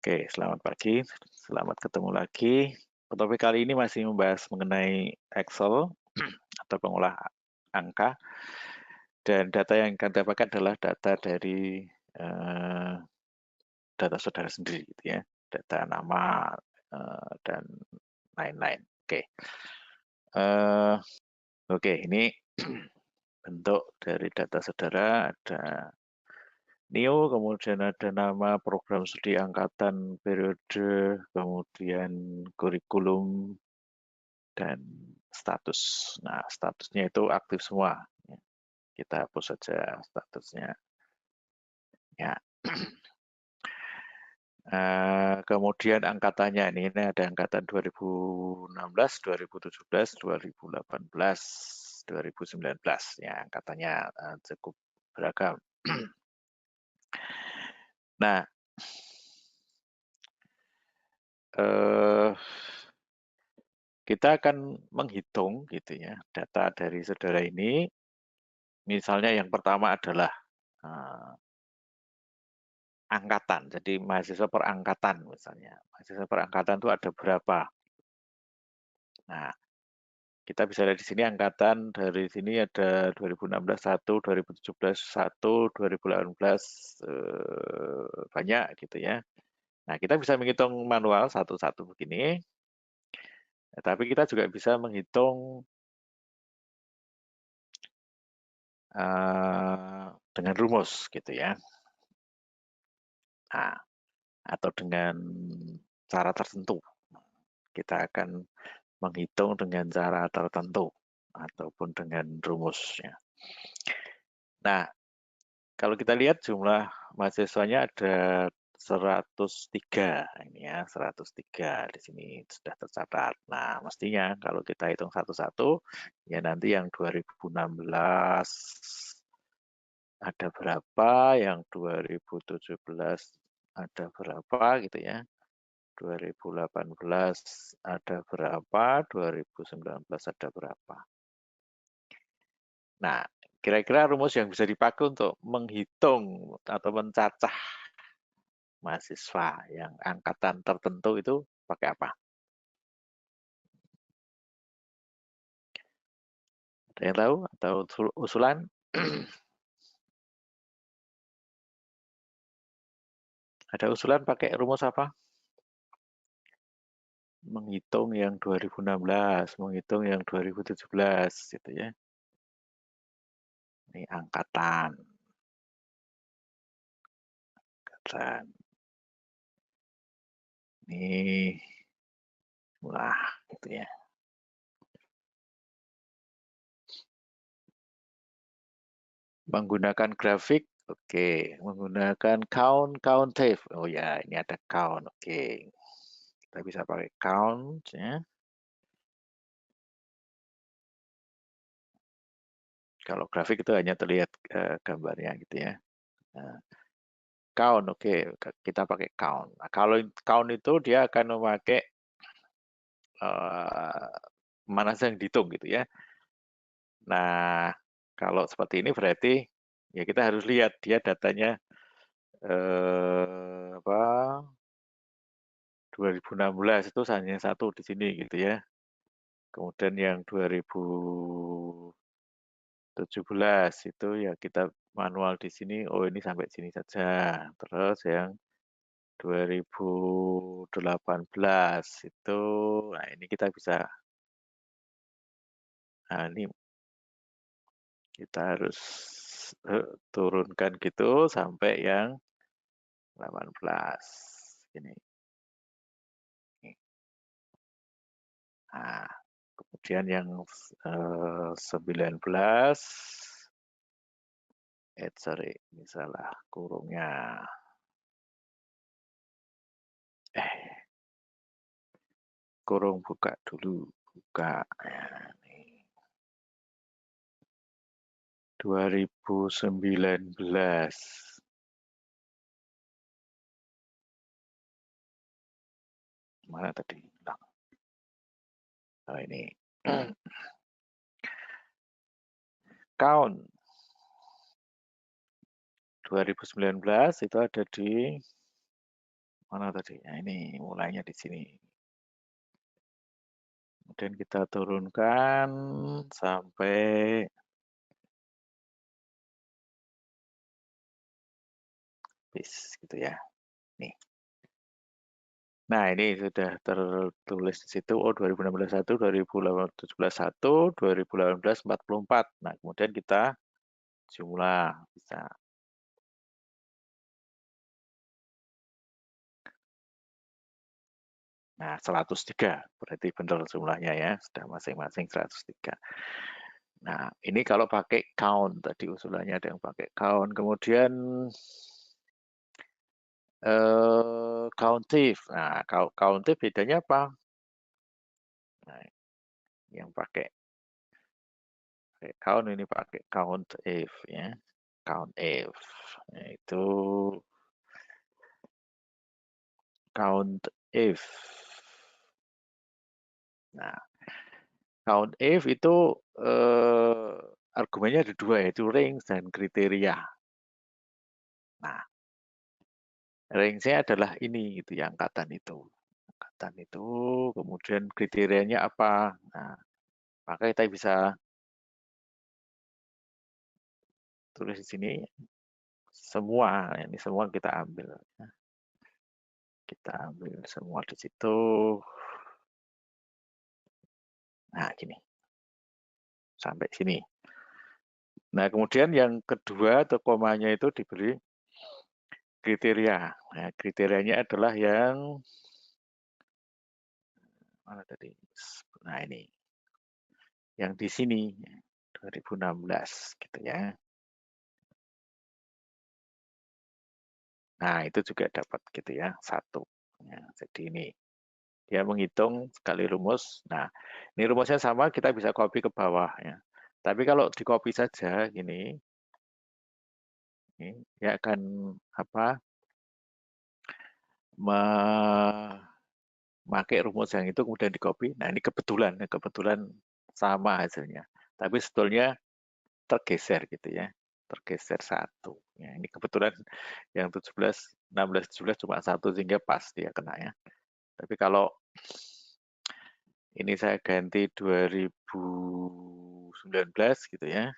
Oke, selamat pagi. Selamat ketemu lagi. Topik kali ini masih membahas mengenai Excel atau pengolah angka dan data yang akan dapatkan adalah data dari data saudara sendiri, gitu ya, data nama dan lain-lain. Eh, oke, ini bentuk dari data saudara ada NIO, kemudian ada nama program studi angkatan periode, kemudian kurikulum, dan status. Nah, statusnya itu aktif semua. Kita hapus saja statusnya. Ya. Kemudian angkatannya ini ada angkatan 2016, 2017, 2018, 2019. Ya, angkatannya cukup beragam. Nah, kita akan menghitung gitu ya data dari saudara ini. Misalnya yang pertama adalah angkatan. Jadi mahasiswa per angkatan misalnya. Mahasiswa per angkatan itu ada berapa? Nah, kita bisa lihat di sini angkatan dari sini ada 2016 1, 2017 1, 2018 banyak gitu ya. Nah, kita bisa menghitung manual satu-satu begini. Tapi kita juga bisa menghitung dengan rumus gitu ya. Nah, atau dengan cara tertentu. Kita akan menghitung dengan cara tertentu ataupun dengan rumusnya. Nah, kalau kita lihat jumlah mahasiswanya ada 103 ini ya, 103 di sini sudah tercatat. Nah, mestinya kalau kita hitung satu-satu ya nanti yang 2016 ada berapa, yang 2017 ada berapa gitu ya. 2018 ada berapa, 2019 ada berapa. Nah, kira-kira rumus yang bisa dipakai untuk menghitung atau mencacah mahasiswa yang angkatan tertentu itu pakai apa? Ada yang tahu atau usulan? Ada usulan pakai rumus apa? Menghitung yang 2016, menghitung yang 2017 gitu ya. Ini angkatan. Angkatan. Ini jumlah gitu ya. Menggunakan grafik, oke. Menggunakan countave. Oh ya, ini ada count, oke. Kita bisa pakai count ya. Kalau grafik itu hanya terlihat gambarnya gitu ya. Nah, count, oke. Kita pakai count. Nah, kalau count itu dia akan memakai mana saja yang dihitung gitu ya. Nah, kalau seperti ini berarti ya kita harus lihat dia datanya apa 2016 itu hanya satu di sini gitu ya. Kemudian yang 2017 itu ya kita manual di sini, oh ini sampai sini saja. Terus yang 2018 itu, nah ini kita bisa, nah ini kita harus turunkan gitu sampai yang 18 ini. Nah, kemudian yang 19, sorry, ini salah kurungnya. Kurung buka dulu, buka. Ya, nih. 2019. Mana tadi? Oh, ini. Count 2019 itu ada di Mana tadi? Nah, ini mulainya di sini. Kemudian kita turunkan sampai bis gitu ya. Nih. Nah, ini sudah tertulis di situ, oh 2016 1, 2017 1, 2018 44. Nah, kemudian kita jumlah bisa. Nah, 103 berarti benar jumlahnya ya, sudah masing-masing 103. Nah, ini kalau pakai count tadi usulannya ada yang pakai count. Kemudian countif. Nah, countif bedanya apa? Nah, yang pakai count ini pakai count if ya. Count if. Nah, itu count if. Nah, count if itu argumennya ada dua yaitu range dan kriteria. Nah, range-nya adalah ini gitu ya, angkatan itu. Angkatan itu, kemudian kriterianya apa? Nah, maka kita bisa tulis di sini semua, ini semua kita ambil. Kita ambil semua di situ. Nah, gini. Sampai sini. Nah, kemudian yang kedua atau komanya itu diberi kriteria. Nah, kriterianya adalah yang mana tadi? Nah, ini. Yang di sini 2016 gitu ya. Nah, itu juga dapat gitu ya, satu. Ya, jadi ini dia menghitung sekali rumus. Nah, ini rumusnya sama, kita bisa copy ke bawah ya. Tapi kalau di copy saja gini, ini dia akan apa? Memakai rumus yang itu kemudian di copy. Nah, ini kebetulan sama hasilnya. Tapi sebetulnya tergeser gitu ya. Tergeser satu. Ya, ini kebetulan yang 17, 16, 17 cuma satu sehingga pas dia kena ya. Tapi kalau ini saya ganti 2019 gitu ya.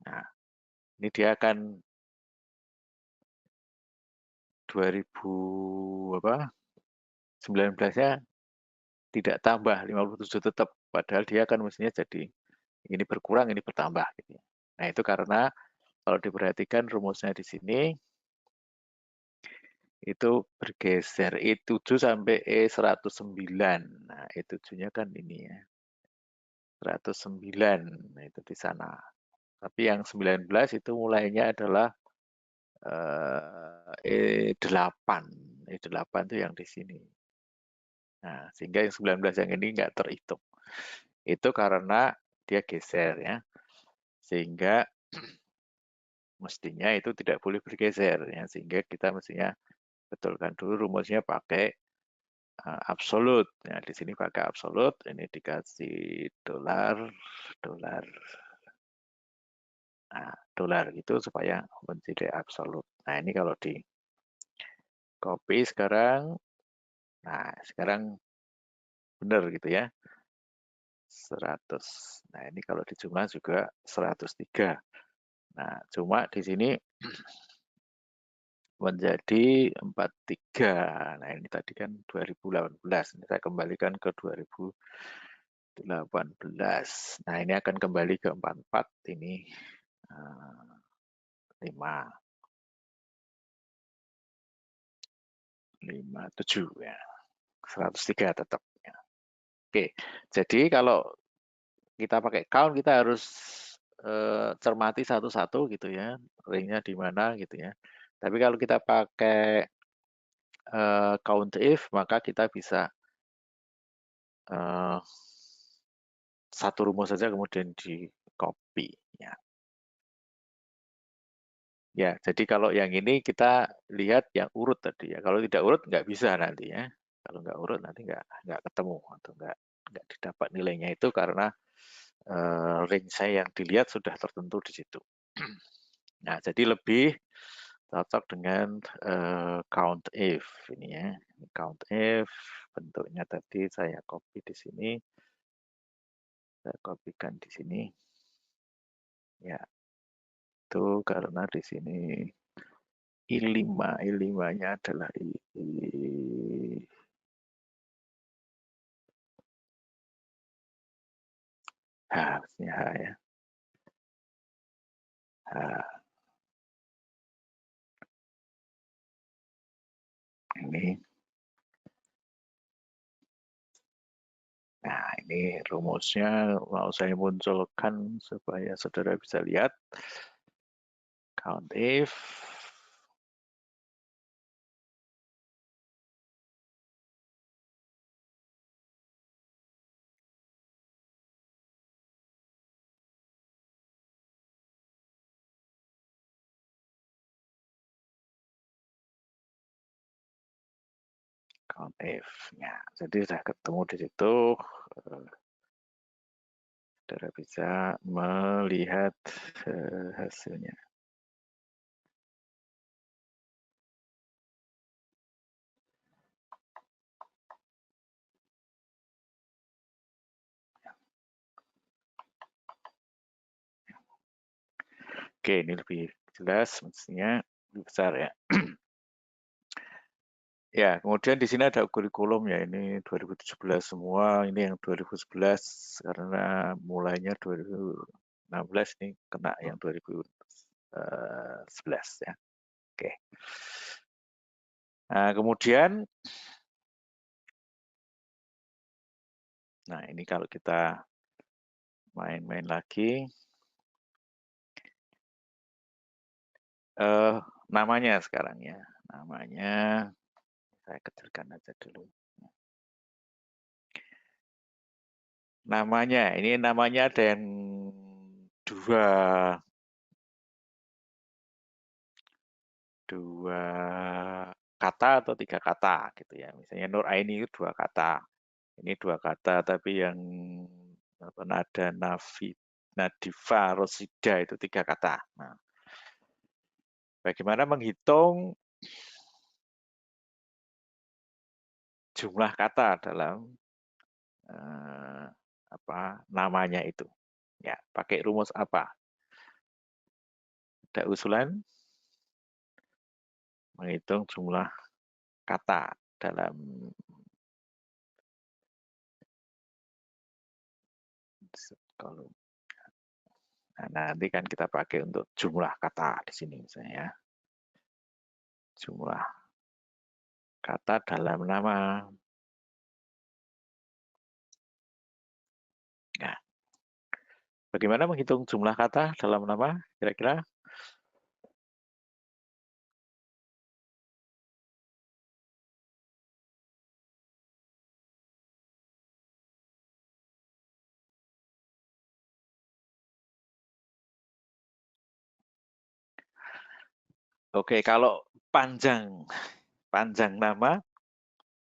Nah, ini dia akan 2019-nya tidak tambah 57 tetap, padahal dia akan mestinya jadi ini berkurang, ini bertambah gitu ya. Nah, itu karena kalau diperhatikan rumusnya di sini itu bergeser E7 sampai E109. Nah, E7-nya kan ini ya. 109. Nah, itu di sana. Tapi yang 19 itu mulainya adalah E8. E8 itu yang di sini. Nah, sehingga yang 19 yang ini nggak terhitung. Itu karena dia geser ya. Sehingga mestinya itu tidak boleh bergeser ya. Sehingga kita mestinya betulkan dulu rumusnya pakai absolut. Ya, di sini pakai absolut, ini dikasih dolar, dolar. Nah, dolar itu supaya menjadi absolut. Nah, ini kalau di copy sekarang, nah sekarang benar gitu ya. 100. Nah, ini kalau dijumlah juga 103. Nah, cuma di sini menjadi 43. Nah, ini tadi kan 2018. Ini saya kembalikan ke 2018. Nah, ini akan kembali ke 44 ini 5 7 ya. 103 tetap ya. Oke. Jadi kalau kita pakai count kita harus cermati satu-satu gitu ya, ringnya di mana gitu ya. Tapi kalau kita pakai count if maka kita bisa uh, satu rumus saja kemudian di copy ya. Ya, jadi kalau yang ini kita lihat yang urut tadi ya. Kalau tidak urut nggak bisa nanti ya. Kalau nggak urut nanti nggak ketemu atau nggak didapat nilainya itu karena range saya yang dilihat sudah tertentu di situ. Nah, jadi lebih cocok dengan count if ini ya. Count if bentuknya tadi saya copy di sini, saya kopikan di sini. Ya, itu karena di sini I5-nya adalah harusnya H ya. H. Ini. Nah, ini rumusnya mau saya munculkan supaya saudara bisa lihat. Count if count if. Ya, jadi sudah ketemu di situ. Saudara bisa melihat hasilnya. Oke, ini lebih jelas, mestinya lebih besar ya. Ya, kemudian di sini ada kurikulum ya, ini 2017 semua, ini yang 2011 karena mulainya 2016 nih kena yang 2011 ya. Oke. Nah, kemudian ini kalau kita main-main lagi namanya sekarang ya. Namanya saya kecilkan aja dulu. Namanya, ini namanya ada yang dua kata atau 3 kata gitu ya. Misalnya Nur Aini itu 2 kata. Ini 2 kata tapi yang nada Nadifa Rosida itu 3 kata. Nah, bagaimana menghitung jumlah kata dalam namanya itu? Ya, pakai rumus apa? Ada usulan menghitung jumlah kata dalam kalau nanti kan kita pakai untuk jumlah kata di sini misalnya ya. Jumlah kata dalam nama. Nah, bagaimana menghitung jumlah kata dalam nama kira-kira? Oke, kalau panjang nama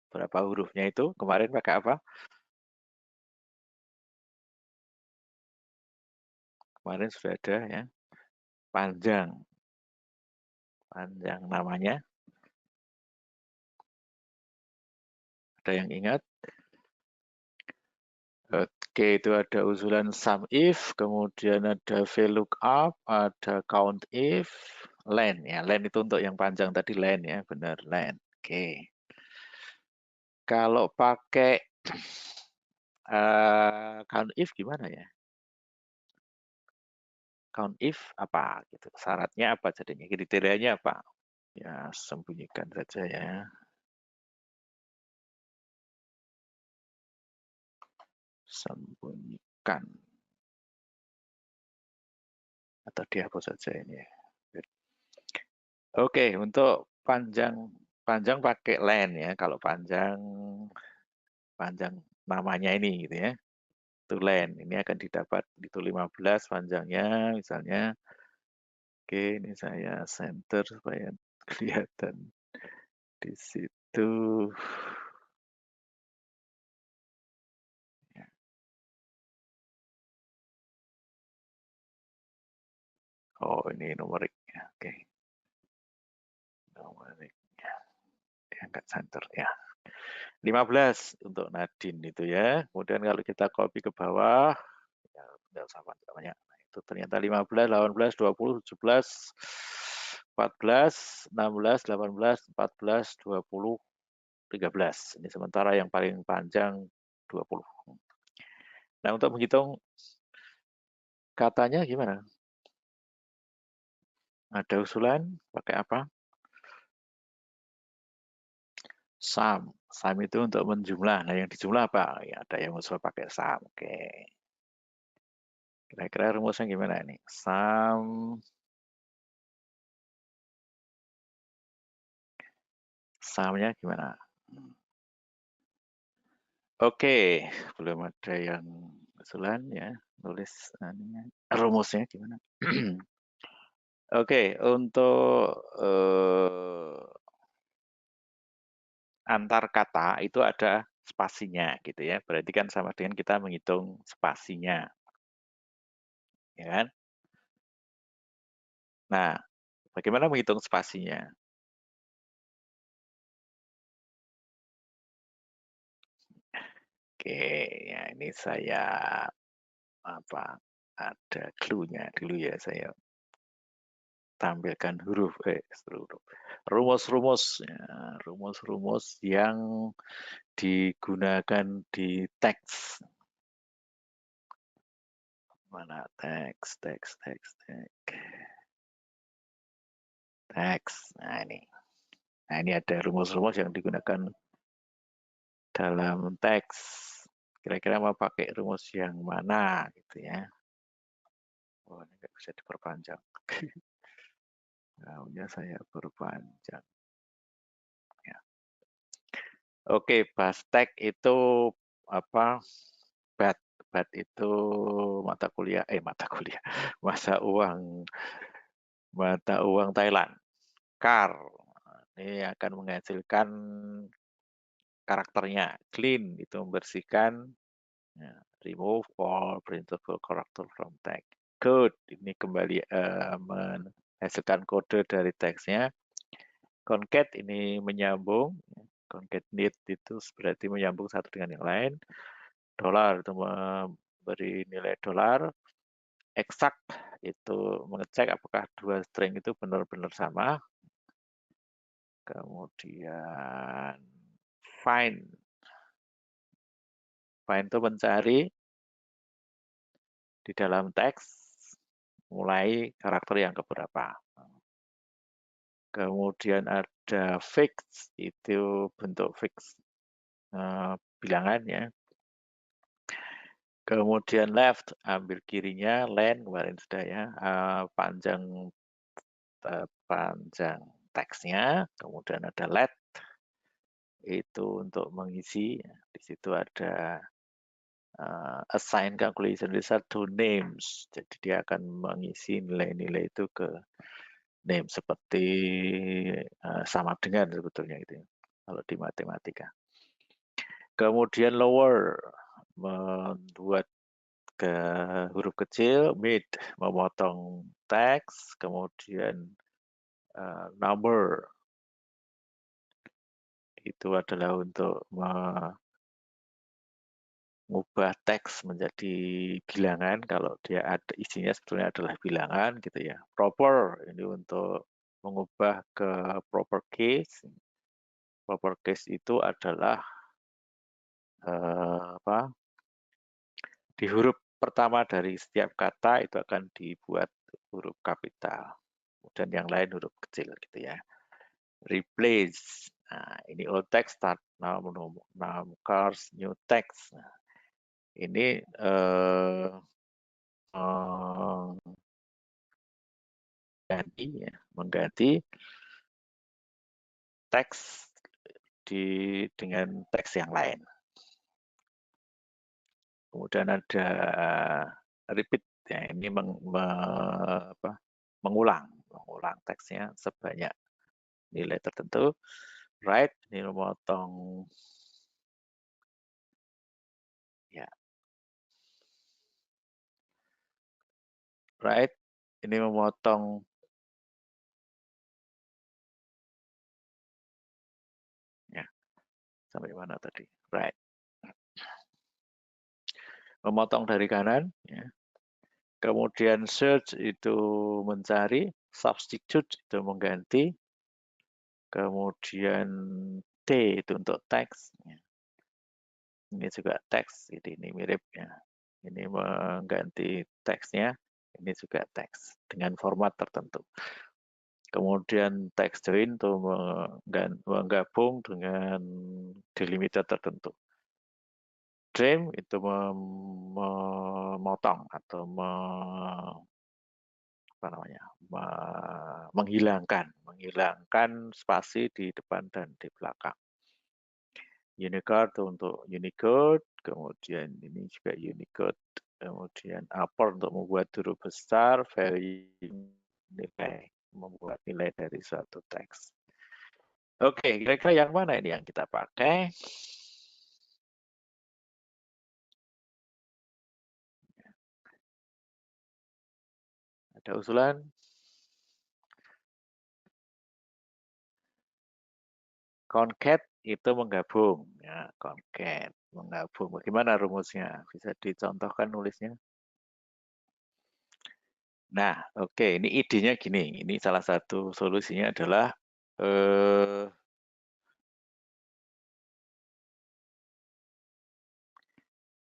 berapa hurufnya itu? Kemarin pakai apa? Kemarin sudah ada ya. Panjang namanya. Ada yang ingat? Oke, itu ada usulan sum if, kemudian ada VLOOKUP, ada count if, len ya. Len itu untuk yang panjang tadi len ya, benar len. Oke. Kalau pakai count if gimana ya? Count if apa gitu? Syaratnya apa jadinya? Kriterianya apa? Ya, sembunyikan saja ya. Sembunyikan. Atau dihapus saja ini ya. Oke, untuk panjang pakai len ya. Kalau panjang namanya ini gitu ya. Itu len. Ini akan didapat itu 15 panjangnya misalnya. Oke, ini saya center supaya kelihatan di situ. Oh, ini numeriknya. Oke. Angkat center ya. 15 untuk Nadine itu ya. Kemudian kalau kita copy ke bawah, ya tinggal sama namanya. Nah, itu ternyata 15, 18, 20, 17, 14, 16, 18, 14, 20, 13. Ini sementara yang paling panjang 20. Nah, untuk menghitung katanya gimana? Ada usulan pakai apa? Sum. Sum itu untuk menjumlah. Nah, yang dijumlah apa? Ya, ada yang usul pakai sum. Oke. Kira-kira rumusnya gimana ini? Sumnya gimana? Oke, belum ada yang usulan ya. Nulis rumusnya gimana? Oke, untuk antar kata itu ada spasinya gitu ya. Berarti kan sama dengan kita menghitung spasinya. Ya kan? Nah, bagaimana menghitung spasinya? Oke, ya ini saya ada clue-nya dulu ya, saya tampilkan rumus-rumus ya, rumus-rumus yang digunakan di teks. Mana teks. Nah ini ada rumus-rumus yang digunakan dalam teks. Kira-kira mau pakai rumus yang mana gitu ya? Oh, ini nggak bisa diperpanjang. Maunya saya perpanjang. Ya. Oke, Bastek itu apa? BAT. BAT itu mata kuliah, mata uang Thailand. CAR ini akan menghasilkan karakternya. Clean itu membersihkan, ya, remove all printable character from text. Code ini kembali menghasilkan kode dari teksnya. Concat ini menyambung. Concatenate itu berarti menyambung satu dengan yang lain. Dollar itu memberi nilai dolar. Exact itu mengecek apakah dua string itu benar-benar sama. Kemudian find itu mencari di dalam teks mulai karakter yang keberapa. Kemudian ada fix, itu bentuk fix bilangan ya. Kemudian left, ambil kirinya, len kemarin sudah ya, panjang teksnya. Kemudian ada let, itu untuk mengisi. Di situ ada assign calculation result to names. Jadi dia akan mengisi nilai-nilai itu ke name seperti sama dengan sebetulnya itu kalau di matematika. Kemudian lower membuat ke huruf kecil, mid memotong teks, kemudian number itu adalah untuk mengubah teks menjadi bilangan kalau dia ada isinya sebetulnya adalah bilangan gitu ya. Proper ini untuk mengubah ke proper case. Proper case itu adalah di huruf pertama dari setiap kata itu akan dibuat huruf kapital. Kemudian yang lain huruf kecil gitu ya. Replace. Nah, ini old text start now cars new text. Nah, ini mengganti teks dengan teks yang lain. Kemudian ada repeat ya, ini mengulang teksnya sebanyak nilai tertentu. Right ini memotong ya. Right ini memotong Sampai mana tadi? Right. Memotong dari kanan. Ya. Kemudian search itu mencari, substitute itu mengganti, kemudian T itu untuk teks. Ya. Ini juga teks, ini mirip ya. Ini mengganti teksnya, ini juga teks dengan format tertentu. Kemudian text join itu menggabung dengan delimiter tertentu. Trim itu memotong atau apa namanya, menghilangkan spasi di depan dan di belakang. Unicode untuk Unicode, kemudian ini juga Unicode, kemudian upper untuk membuat huruf besar, value nilai, membuat nilai dari suatu teks. Oke, kira-kira yang mana ini yang kita pakai? Ada usulan? Concat itu menggabung, ya, concat menggabung. Bagaimana rumusnya? Bisa dicontohkan nulisnya? Nah, oke, ini idenya gini. Ini salah satu solusinya adalah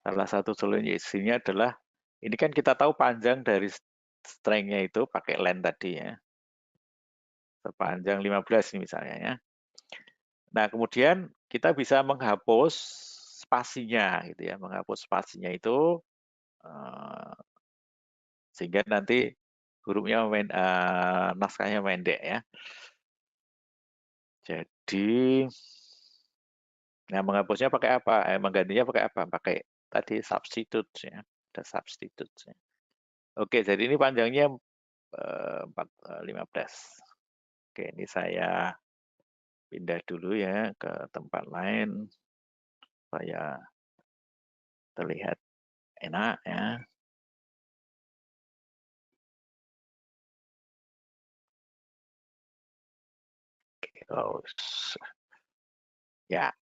salah satu solusinya adalah ini kan kita tahu panjang dari string-nya itu pakai len tadi ya. Sepanjang 15 ini misalnya ya. Nah, kemudian kita bisa menghapus spasinya gitu ya, menghapus spasinya itu sehingga nanti hurufnya naskahnya pendek ya. Jadi nah menghapusnya pakai apa? Menggantinya pakai apa? Pakai tadi substitute ya. Ada substitute ya. Oke, jadi ini panjangnya 15. Oke, ini saya pindah dulu ya ke tempat lain supaya terlihat enak ya. Oh, ya,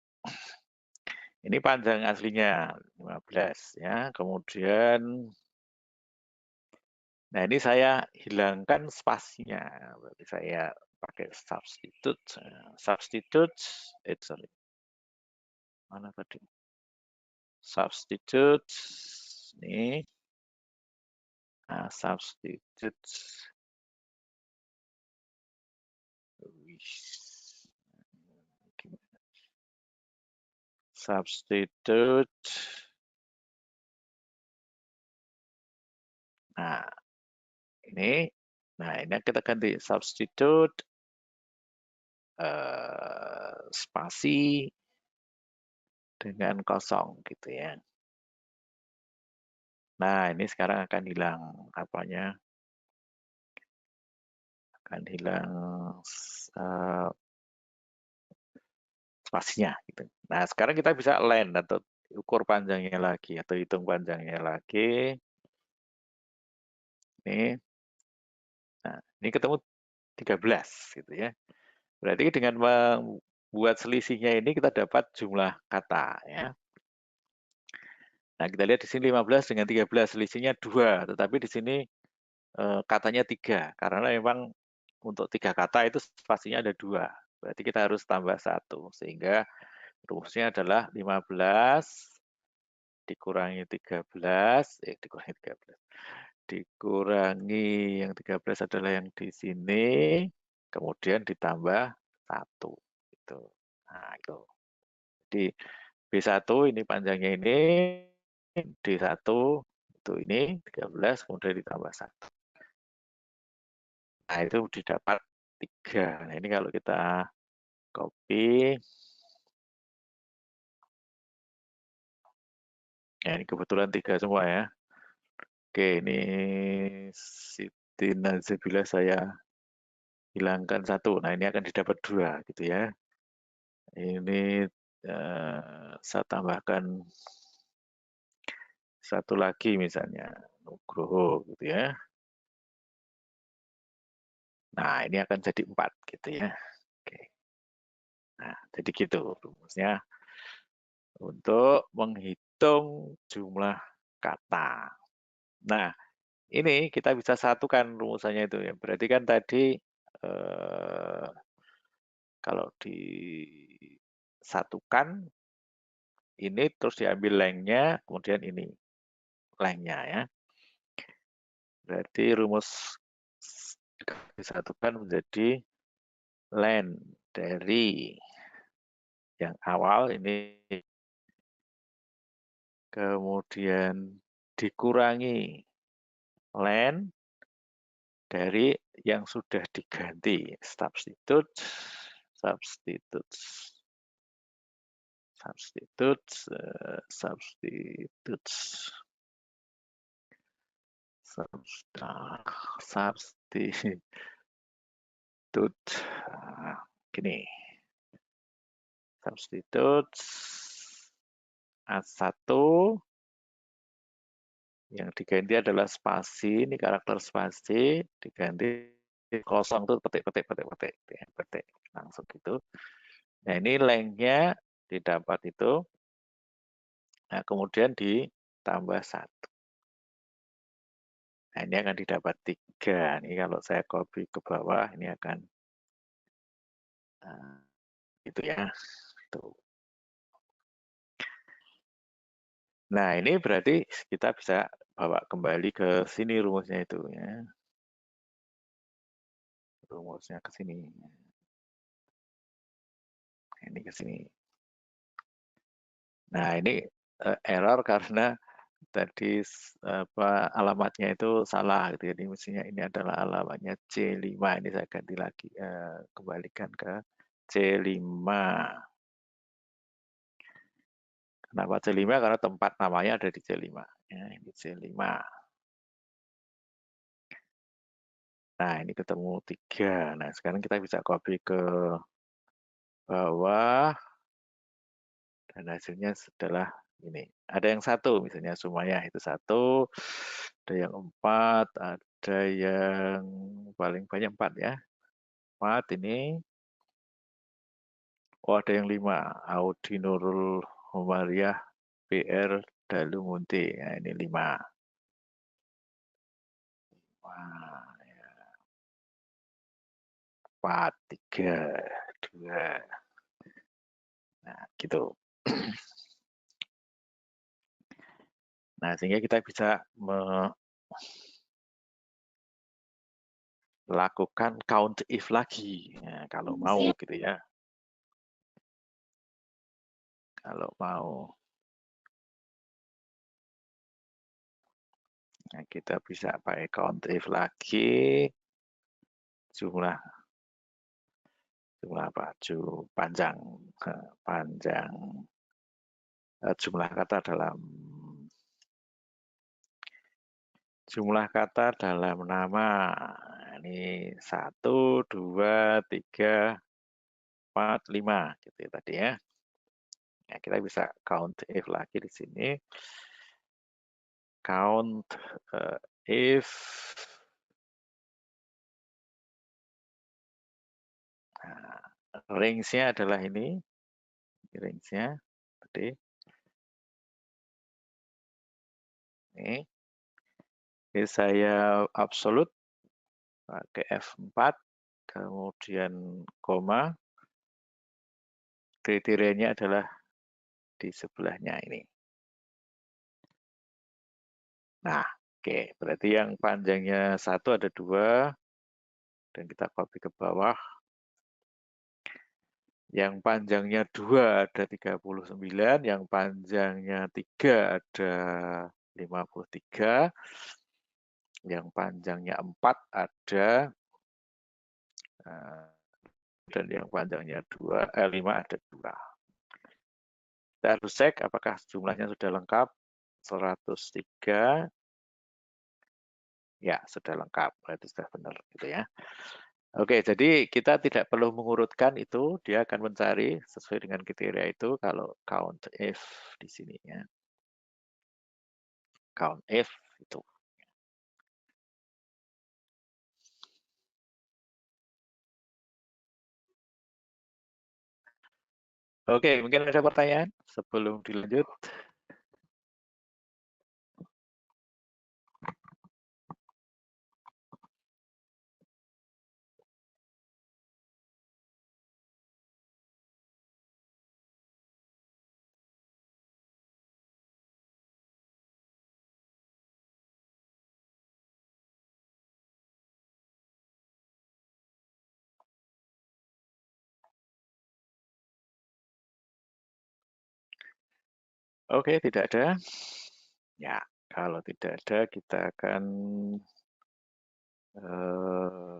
ini panjang aslinya 15 ya. Kemudian, nah ini saya hilangkan spasinya. Berarti saya pakai substitute. Substitute, sorry, mana tadi? Substitute, ini, nah, substitute. Substitute. Nah, ini kita ganti substitute spasi dengan kosong gitu ya. Nah, ini sekarang akan hilang apanya? Akan hilang spasinya gitu. Nah, sekarang kita bisa len atau ukur panjangnya lagi atau hitung panjangnya lagi. Ini. Nah, ini ketemu 13 gitu ya. Berarti dengan membuat selisihnya ini kita dapat jumlah kata ya. Nah, kita lihat di sini 15 dengan 13 selisihnya 2, tetapi di sini katanya 3 karena memang untuk 3 kata itu spasinya ada 2. Berarti kita harus tambah 1 sehingga rumusnya adalah 15 dikurangi 13 dikurangi 13. Dikurangi yang 13 adalah yang di sini, kemudian ditambah 1 gitu. Nah, itu. Jadi B1 ini panjangnya ini, D1 itu ini 13 kemudian ditambah 1. Nah, itu didapat 3. Nah, ini kalau kita copy. Ya, ini kebetulan 3 semua ya. Oke, ini Siti Nazibila saya hilangkan 1. Nah, ini akan didapat 2 gitu ya. Ini saya tambahkan 1 lagi misalnya Nugroho gitu ya. Nah, ini akan jadi 4 gitu ya. Oke. Nah, jadi gitu rumusnya. untuk menghitung jumlah kata. Nah, ini kita bisa satukan rumusannya itu ya. Berarti kan tadi kalau disatukan ini terus diambil lengthnya, kemudian ini lengthnya ya. Berarti rumus disatukan menjadi length dari yang awal ini kemudian dikurangi length dari yang sudah diganti. Substitute, substitute, substitute, substitute, substitute. Gini, substitute A1 yang diganti adalah spasi, ini karakter spasi, diganti kosong tuh petik, langsung gitu. Nah ini lengthnya didapat itu, nah kemudian ditambah 1. Nah ini akan didapat 3. Ini kalau saya copy ke bawah, ini akan gitu ya. Tuh. Nah ini berarti kita bisa bawa kembali ke sini rumusnya itu ya. Rumusnya ke sini. Ini ke sini. Nah, ini error karena tadi alamatnya itu salah gitu. Jadi mestinya ini adalah alamatnya C5. Ini saya ganti lagi kembalikan ke C5. Kenapa C5? Karena tempat namanya ada di C5. Ya, ini C5. Nah, ini ketemu 3. Nah, sekarang kita bisa copy ke bawah. Dan hasilnya adalah ini. Ada yang 1, misalnya Sumaya itu 1. Ada yang 4, ada yang paling banyak 4 ya. 4 ini. Oh, ada yang 5. Audi Nurul Humariah PR Dalu Munti. Nah, ini 5. Wah, 4, 3, 2. Nah, gitu. Nah, sehingga kita bisa melakukan count if lagi. Nah, kalau mau gitu ya. Kalau mau. Nah, kita bisa pakai count if lagi. Jumlah apa? Panjang jumlah kata dalam nama. Ini 1, 2, 3, 4, 5 gitu ya tadi ya. Nah, kita bisa count if lagi di sini. Count if nah, range-nya adalah ini. Range-nya tadi. Ini saya absolute pakai F4 kemudian koma, kriterianya adalah di sebelahnya ini. Nah, oke, berarti yang panjangnya 1 ada 2, dan kita copy ke bawah. Yang panjangnya 2 ada 39, yang panjangnya 3 ada 53, yang panjangnya 4 ada dan yang panjangnya 5 ada 2. Kita harus cek apakah jumlahnya sudah lengkap. 103. Ya, sudah lengkap. Berarti sudah benar gitu ya. Oke, jadi kita tidak perlu mengurutkan itu, dia akan mencari sesuai dengan kriteria itu kalau count if di sini ya. Count if itu. Oke, mungkin ada pertanyaan sebelum dilanjut. Oke, tidak ada. Ya, kalau tidak ada kita akan eh,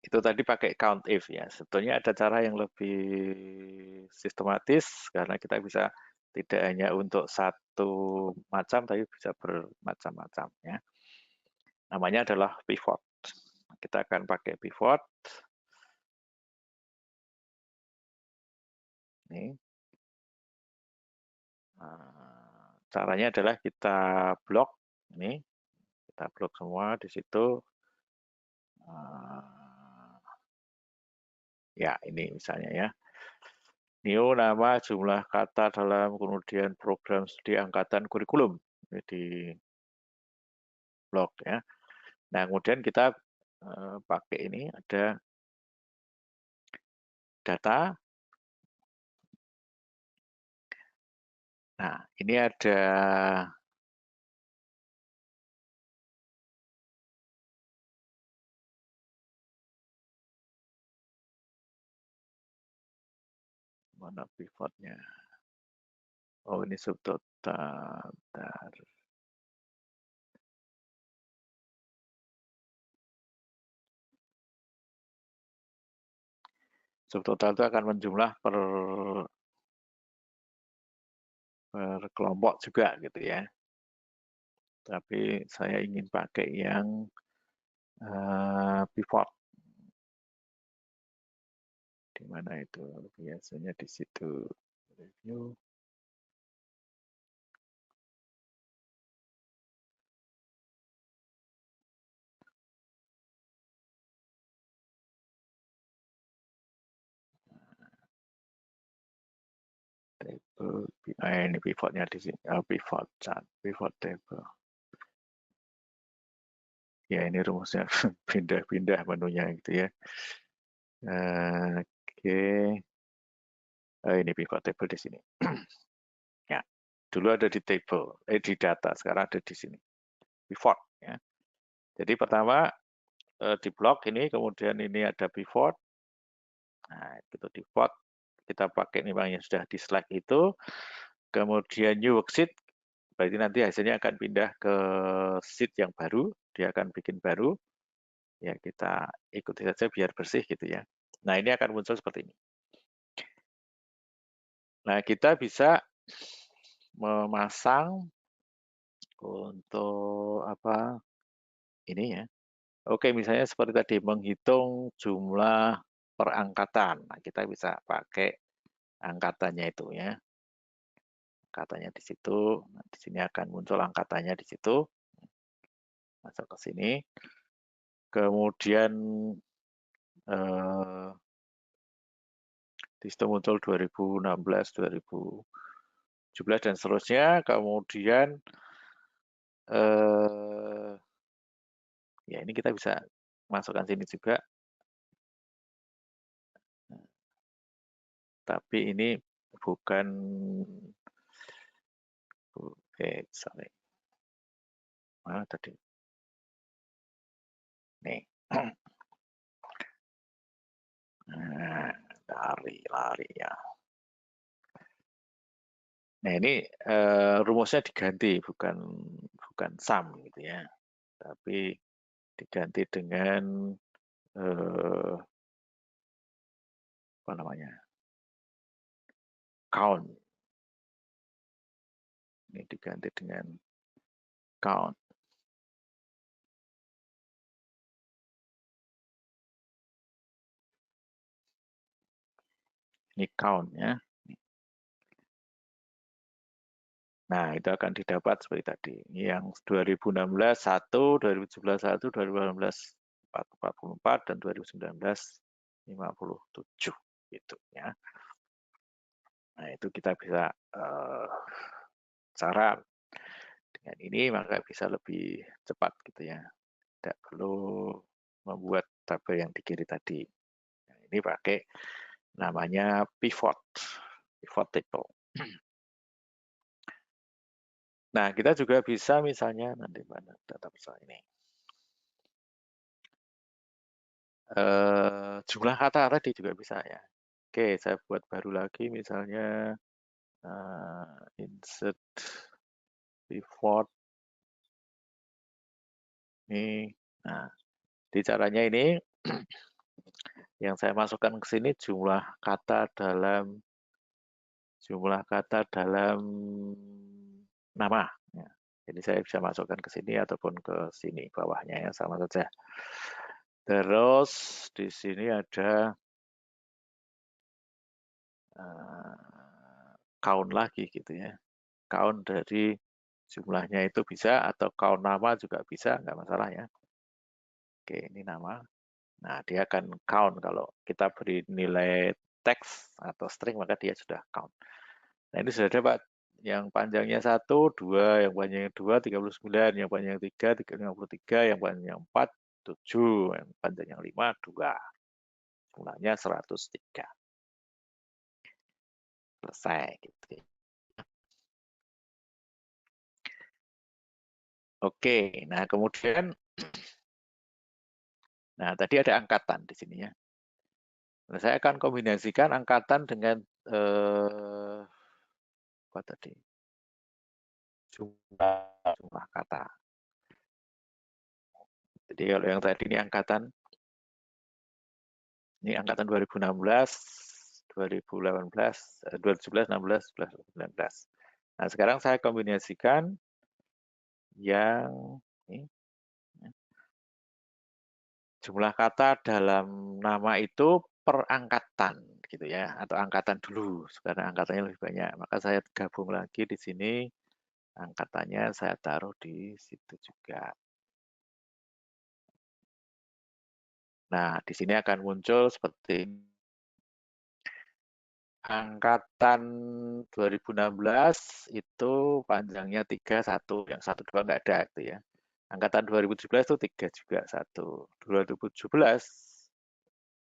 itu tadi pakai count if ya. Sebetulnya ada cara yang lebih sistematis karena kita bisa tidak hanya untuk satu macam tapi bisa bermacam-macam ya. Namanya adalah pivot. Kita akan pakai pivot. Nih. Caranya adalah kita blok ini, kita blok semua di situ. Ya, ini misalnya ya. New nama jumlah kata dalam kemudian program studi angkatan kurikulum. Jadi blok ya. Nah, kemudian kita pakai ini ada data. Nah, ini ada mana pivotnya. Oh, ini subtotal. Subtotal itu akan menjumlah per kelompok juga gitu ya. Tapi saya ingin pakai yang pivot. Di mana itu? Biasanya di situ. Review. Table. Ini pivotnya di sini. Pivot chart, pivot table. Ya ini rumusnya pindah-pindah menunya gitu ya. Oke. Ini pivot table di sini. Ya, dulu ada di table, di data, sekarang ada di sini. Pivot ya. Jadi pertama di blok ini, kemudian ini ada pivot. Nah, itu pivot kita pakai nih Bang yang sudah di slide itu. Kemudian new worksheet, berarti nanti hasilnya akan pindah ke sheet yang baru, dia akan bikin baru. Ya kita ikuti saja biar bersih gitu ya. Nah ini akan muncul seperti ini. Nah kita bisa memasang untuk apa ini ya. Oke misalnya seperti tadi menghitung jumlah perangkatan. Nah kita bisa pakai angkatannya itu ya. Angkatannya di situ. Nah, di sini akan muncul angkatannya di situ. Masuk ke sini. Kemudian di situ muncul 2016, 2017 dan seterusnya. Kemudian ya ini kita bisa masukkan sini juga. Tapi ini bukan sorry. Mana tadi? Nih. Lari ya. Nah ini rumusnya diganti bukan sum gitu ya, tapi diganti dengan apa namanya count. Ini diganti dengan count. Ini count ya. Nah, itu akan didapat seperti tadi. Yang 2016 1, 2017 1, 2018 44 dan 2019 57 gitu ya. Nah, itu kita bisa cara dengan ini maka bisa lebih cepat gitu ya. Tidak perlu membuat tabel yang di kiri tadi. Nah, ini pakai namanya pivot table. Nah, kita juga bisa misalnya nanti mana data besar ini. Jumlah kata tadi juga bisa ya. Oke, saya buat baru lagi misalnya insert pivot ini. Nah, di caranya ini yang saya masukkan ke sini jumlah kata dalam nama. Ya. Jadi saya bisa masukkan ke sini ataupun ke sini bawahnya ya sama saja. Terus di sini ada count lagi gitu ya. Count dari jumlahnya itu bisa atau count nama juga bisa, nggak masalah ya. Oke, ini nama. Nah, dia akan count kalau kita beri nilai teks atau string maka dia sudah count. Nah, ini sudah dapat yang panjangnya 1, 2, yang panjangnya 2, 39, yang panjangnya 3, 53, yang panjangnya 4, 7, yang panjangnya 5, 2. Jumlahnya 103. Selesai gitu. Oke, nah kemudian nah tadi ada angkatan di sini ya. Nah, saya akan kombinasikan angkatan dengan apa tadi? Jumlah kata. Jadi kalau yang tadi ini angkatan 2016, 2018, 2017, 16, 19. Nah, sekarang saya kombinasikan yang ini, jumlah kata dalam nama itu per angkatan gitu ya, atau angkatan dulu, karena angkatannya lebih banyak. Maka saya gabung lagi di sini, angkatannya saya taruh di situ juga. Nah, di sini akan muncul seperti angkatan 2016 itu panjangnya 31, yang 12 nggak ada gitu ya. Angkatan 2017 itu 3 juga 1. 2017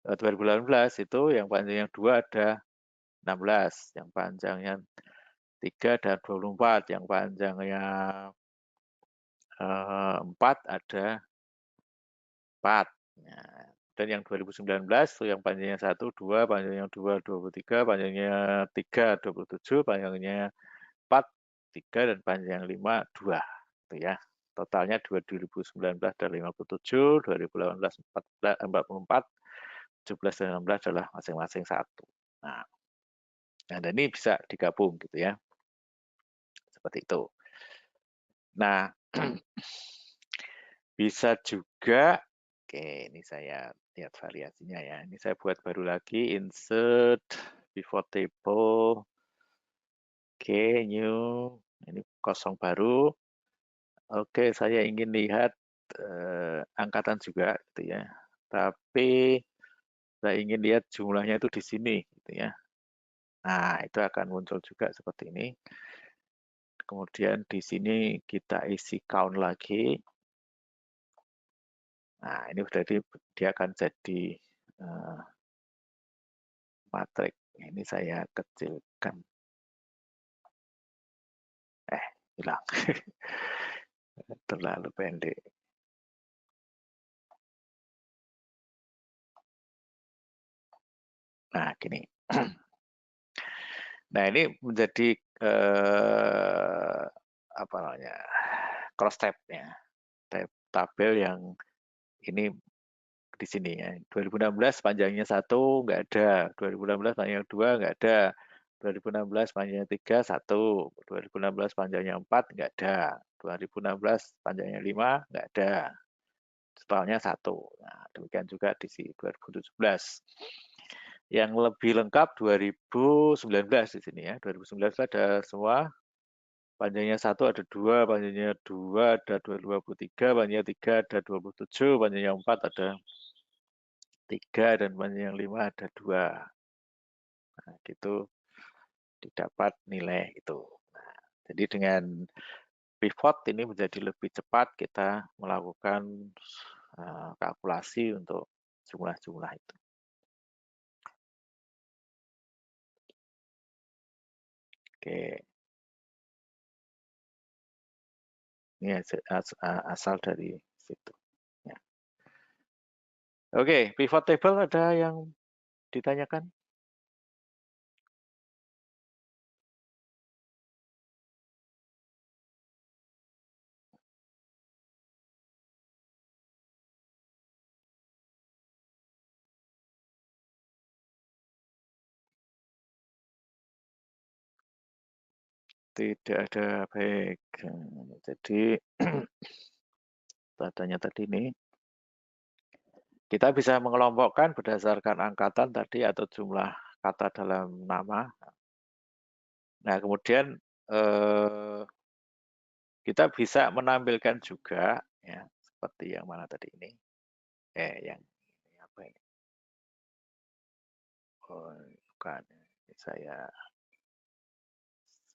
2018 itu yang panjangnya 2 ada 16, yang panjangnya 3 ada 24, yang panjangnya 4 ada 4. Nah, dan yang 2019 itu yang panjangnya 1, 2, panjangnya 2, 23, panjangnya 3, 27, panjangnya 4, 3, dan panjang 5, 2. Itu ya. Totalnya 2019 ada 57, 2018 44, 17 dan 16 adalah masing-masing 1. Nah, dan ini bisa digabung gitu ya. Seperti itu. Nah, bisa juga, oke ini saya lihat variasinya ya. Ini saya buat baru lagi, insert pivot table. Oke, new. Ini kosong baru. Oke, saya ingin lihat angkatan juga gitu ya. Tapi saya ingin lihat jumlahnya itu di sini gitu ya. Nah, itu akan muncul juga seperti ini. Kemudian di sini kita isi count lagi. Nah, ini berarti dia akan jadi matrik. Ini saya kecilkan. Hilang. Terlalu pendek. Nah, gini. Nah, ini menjadi apa namanya? Cross tab ya. Tabel yang ini di sini ya. 2016 panjangnya 1 nggak ada, 2016 panjangnya 2 nggak ada, 2016 panjangnya 3 1, 2016 panjangnya 4 nggak ada, 2016 panjangnya 5 nggak ada, totalnya 1. Nah, demikian juga di 2017. Yang lebih lengkap 2019 di sini ya. 2019 ada semua. Panjangnya 1 ada 2, panjangnya 2 ada 23, panjangnya 3 ada 27, panjangnya 4 ada 3 dan panjang yang 5 ada 2. Nah, gitu didapat nilai itu. Nah, jadi dengan pivot ini menjadi lebih cepat kita melakukan kalkulasi untuk jumlah-jumlah itu. Oke. Ini asal dari situ. Ya. Oke, pivot table ada yang ditanyakan? Tidak ada, baik. Jadi tadanya tadi ini, kita bisa mengelompokkan berdasarkan angkatan tadi atau jumlah kata dalam nama. Nah, kemudian kita bisa menampilkan juga, ya, seperti yang mana tadi ini. Yang ini apa ini? Oh, bukan.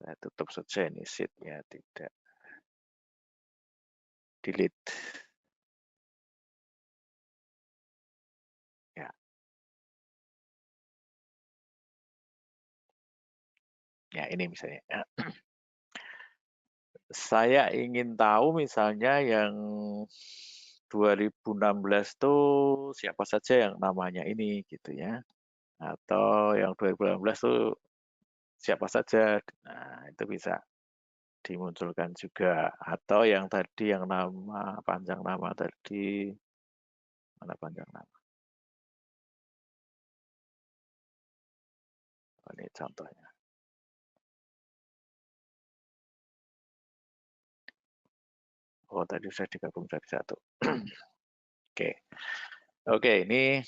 Saya tutup saja ini sheet-nya, tidak. Delete. Ya. Ya, ini misalnya. Saya ingin tahu misalnya yang 2016 tuh siapa saja yang namanya ini gitu ya. Atau yang 2018 tuh siapa saja. Nah, itu bisa dimunculkan juga. Atau yang tadi yang nama panjang nama tadi, mana panjang nama? Oh, ini contohnya. Oh, tadi sudah digabung jadi satu. Oke. Oke, ini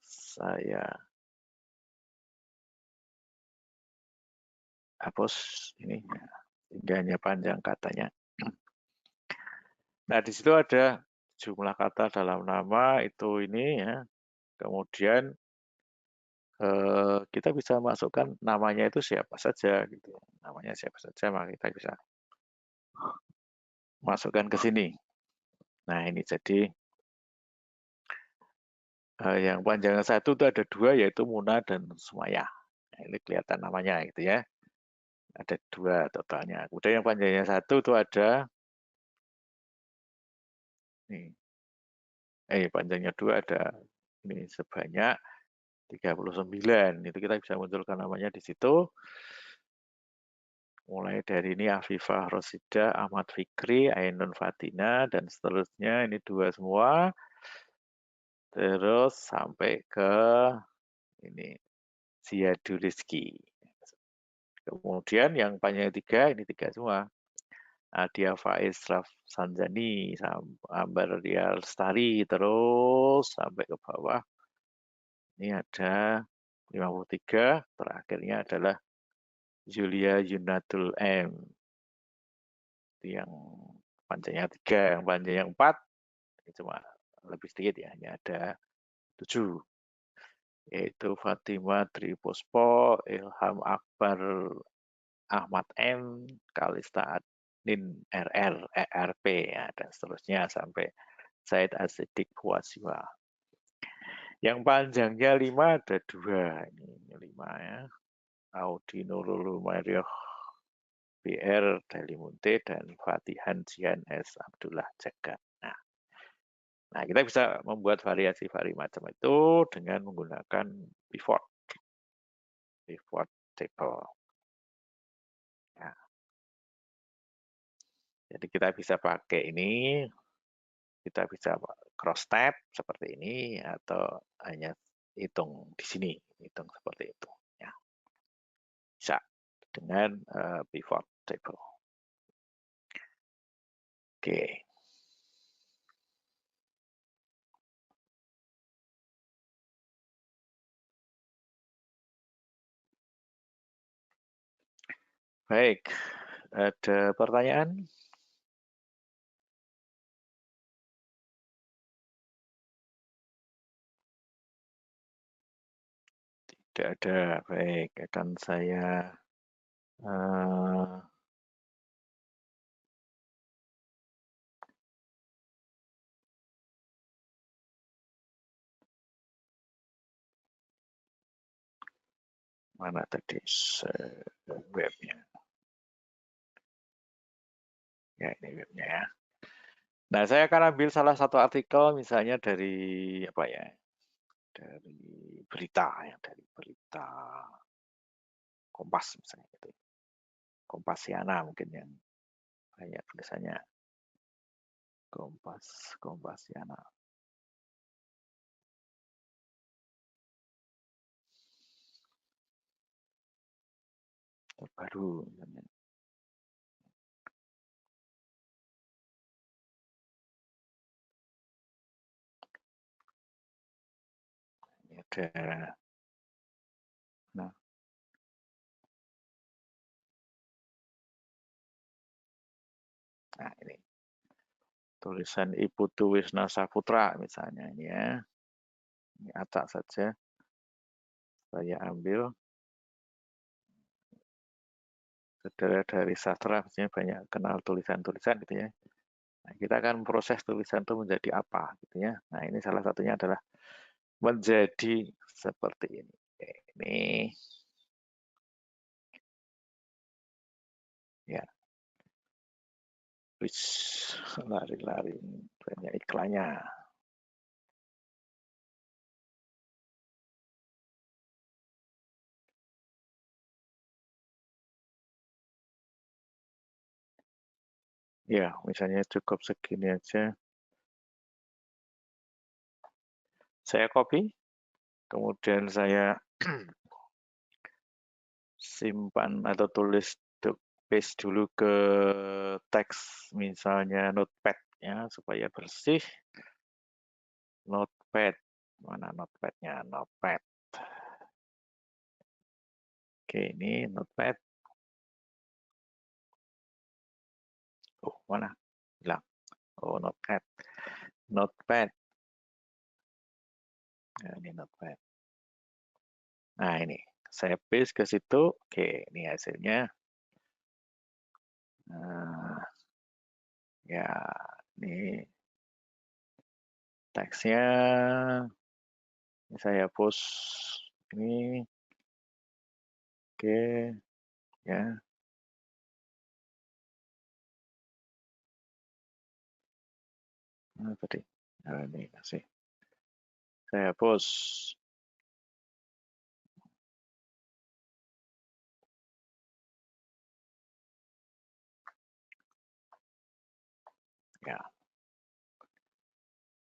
saya hapus ini. Ini hanya panjang katanya. Nah, di situ ada jumlah kata dalam nama itu ini ya. Kemudian kita bisa masukkan namanya itu siapa saja gitu. Namanya siapa saja, maka kita bisa masukkan ke sini. Nah, ini jadi yang panjang satu itu ada 2 yaitu Muna dan Sumaya. Nah, ini kelihatan namanya gitu ya. Ada 2 totalnya. Kemudian yang panjangnya 1 itu ada nih. Panjangnya 2 ada ini sebanyak 39. Itu kita bisa munculkan namanya di situ. Mulai dari ini Afifah Rosida, Ahmad Fikri, Ainun Fatina, dan seterusnya. Ini 2 semua. Terus sampai ke ini Ziyadu Rizki. Kemudian yang panjang 3, ini 3 semua. Adia Faiz Sanjani, Ambar Ria Lestari, terus sampai ke bawah. Ini ada 53, terakhirnya adalah Julia Yunatul M. Itu yang panjangnya 3, yang panjangnya 4, ini cuma lebih sedikit ya, hanya ada 7. Yaitu Fatima Tripospo, Ilham Akbar Ahmad M, Kalista Adnin RR, ERP, ya, dan seterusnya sampai Said Asidik Wasiwa. Yang panjangnya 5 ada 2. Ini 5 ya. Audi Nurul Marioh BR Dalimunte dan Fatihan Jian S. Abdullah Jagat. Nah, kita bisa membuat variasi-variasi macam itu dengan menggunakan pivot table. Ya. Jadi kita bisa pakai ini, kita bisa cross tab seperti ini atau hanya hitung di sini, hitung seperti itu. Ya. Bisa dengan pivot table. Oke. Baik, ada pertanyaan? Tidak ada. Baik, akan saya eh, mana tadi webnya? Ya, ini webnya ya. Nah, saya akan ambil salah satu artikel misalnya dari apa ya? Dari berita ya, dari berita Kompas misalnya gitu. Kompasiana mungkin yang banyak tulisannya. Kompasiana. Terbaru misalnya. Ini ada. Nah, ini tulisan Ibu Tuwisna Saputra misalnya ini ya. Ini acak saja. Saya ambil. Saudara dari sastra misalnya banyak kenal tulisan-tulisan gitu ya. Nah, kita akan proses tulisan itu menjadi apa gitu ya. Nah, ini salah satunya adalah menjadi seperti ini. Ini ya, wis lari-lari banyak iklannya. Ya, misalnya cukup segini aja. Saya copy, kemudian saya simpan atau tulis paste dulu ke teks misalnya notepad ya supaya bersih. Notepad, mana notepadnya? Notepad. Oke, ini notepad. Oh, mana? Hilang. Oh, notepad. Notepad. Nah, ini notepad. Nah, ini. Saya paste ke situ. Oke, ini hasilnya. Nah, ya, ini teksnya. Ini saya post. Ini. Oke, ya. Nah, tadi. Nah, ini kasih. Saya post. Ya.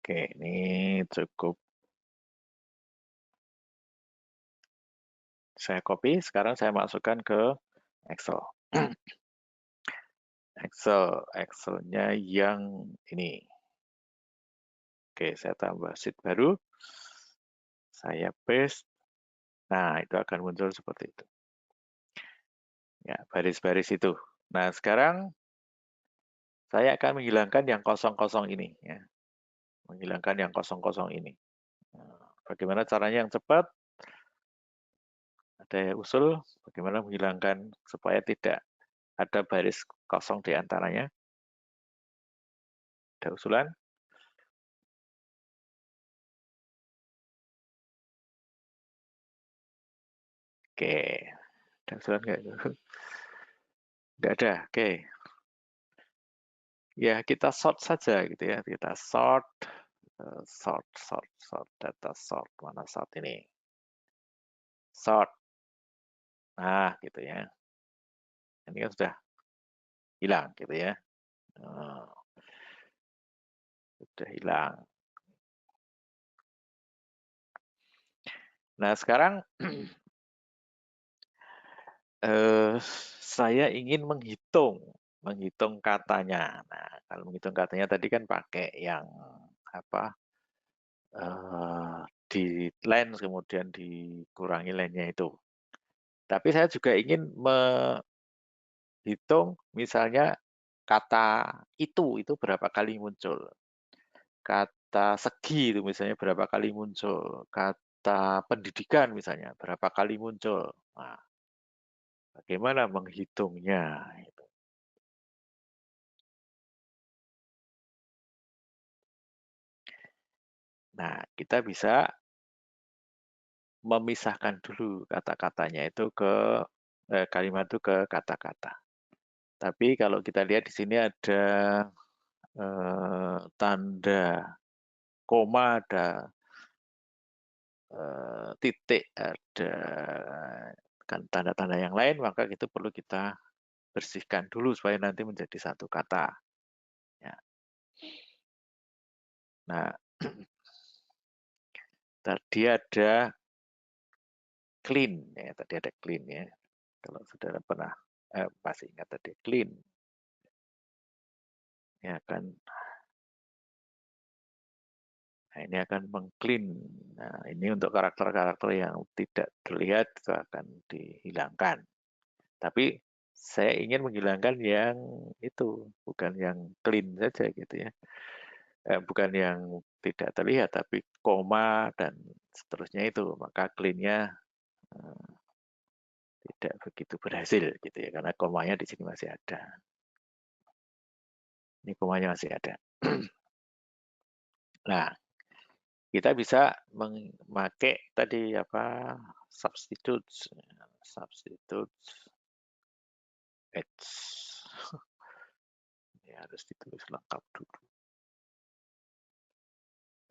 Oke, ini cukup. Saya copy, sekarang saya masukkan ke Excel. Excelnya yang ini. Oke, saya tambah sheet baru. Saya paste. Nah, itu akan muncul seperti itu. Ya, baris-baris itu. Nah, sekarang saya akan menghilangkan yang kosong-kosong ini. Ya. Menghilangkan yang kosong-kosong ini. Nah, bagaimana caranya yang cepat? Ada usul bagaimana menghilangkan supaya tidak ada baris kosong di antaranya. Ada usulan? Oke, ada usulan nggak? Nggak ada, oke. Ya, kita sort saja gitu ya. Kita sort, data sort. Mana sort ini? Sort. Nah, gitu ya. Ini kan sudah hilang gitu ya. Oh, sudah hilang. Nah, sekarang saya ingin menghitung katanya. Nah, kalau menghitung katanya tadi kan pakai yang apa? Di lens kemudian dikurangi lensnya itu. Tapi saya juga ingin menghitung misalnya kata itu berapa kali muncul. Kata segi itu misalnya berapa kali muncul. Kata kata pendidikan misalnya, berapa kali muncul. Nah, bagaimana menghitungnya? Gitu. Nah, kita bisa memisahkan dulu kata-katanya itu kalimat itu ke kata-kata. Tapi kalau kita lihat di sini ada tanda koma, ada titik, ada kan tanda-tanda yang lain, maka itu perlu kita bersihkan dulu supaya nanti menjadi satu kata. Ya. Nah, tadi ada clean, ya tadi ada clean ya. Kalau saudara pernah masih ingat tadi clean, ya kan. Nah, ini akan mengclean. Nah, ini untuk karakter-karakter yang tidak terlihat itu akan dihilangkan. Tapi saya ingin menghilangkan yang itu, bukan yang clean saja gitu ya. Bukan yang tidak terlihat, tapi koma dan seterusnya itu. Maka clean-nya tidak begitu berhasil gitu ya, karena komanya di sini masih ada. Ini komanya masih ada. Nah, kita bisa memakai tadi apa substitutes, H. Ini harus ditulis lengkap dulu.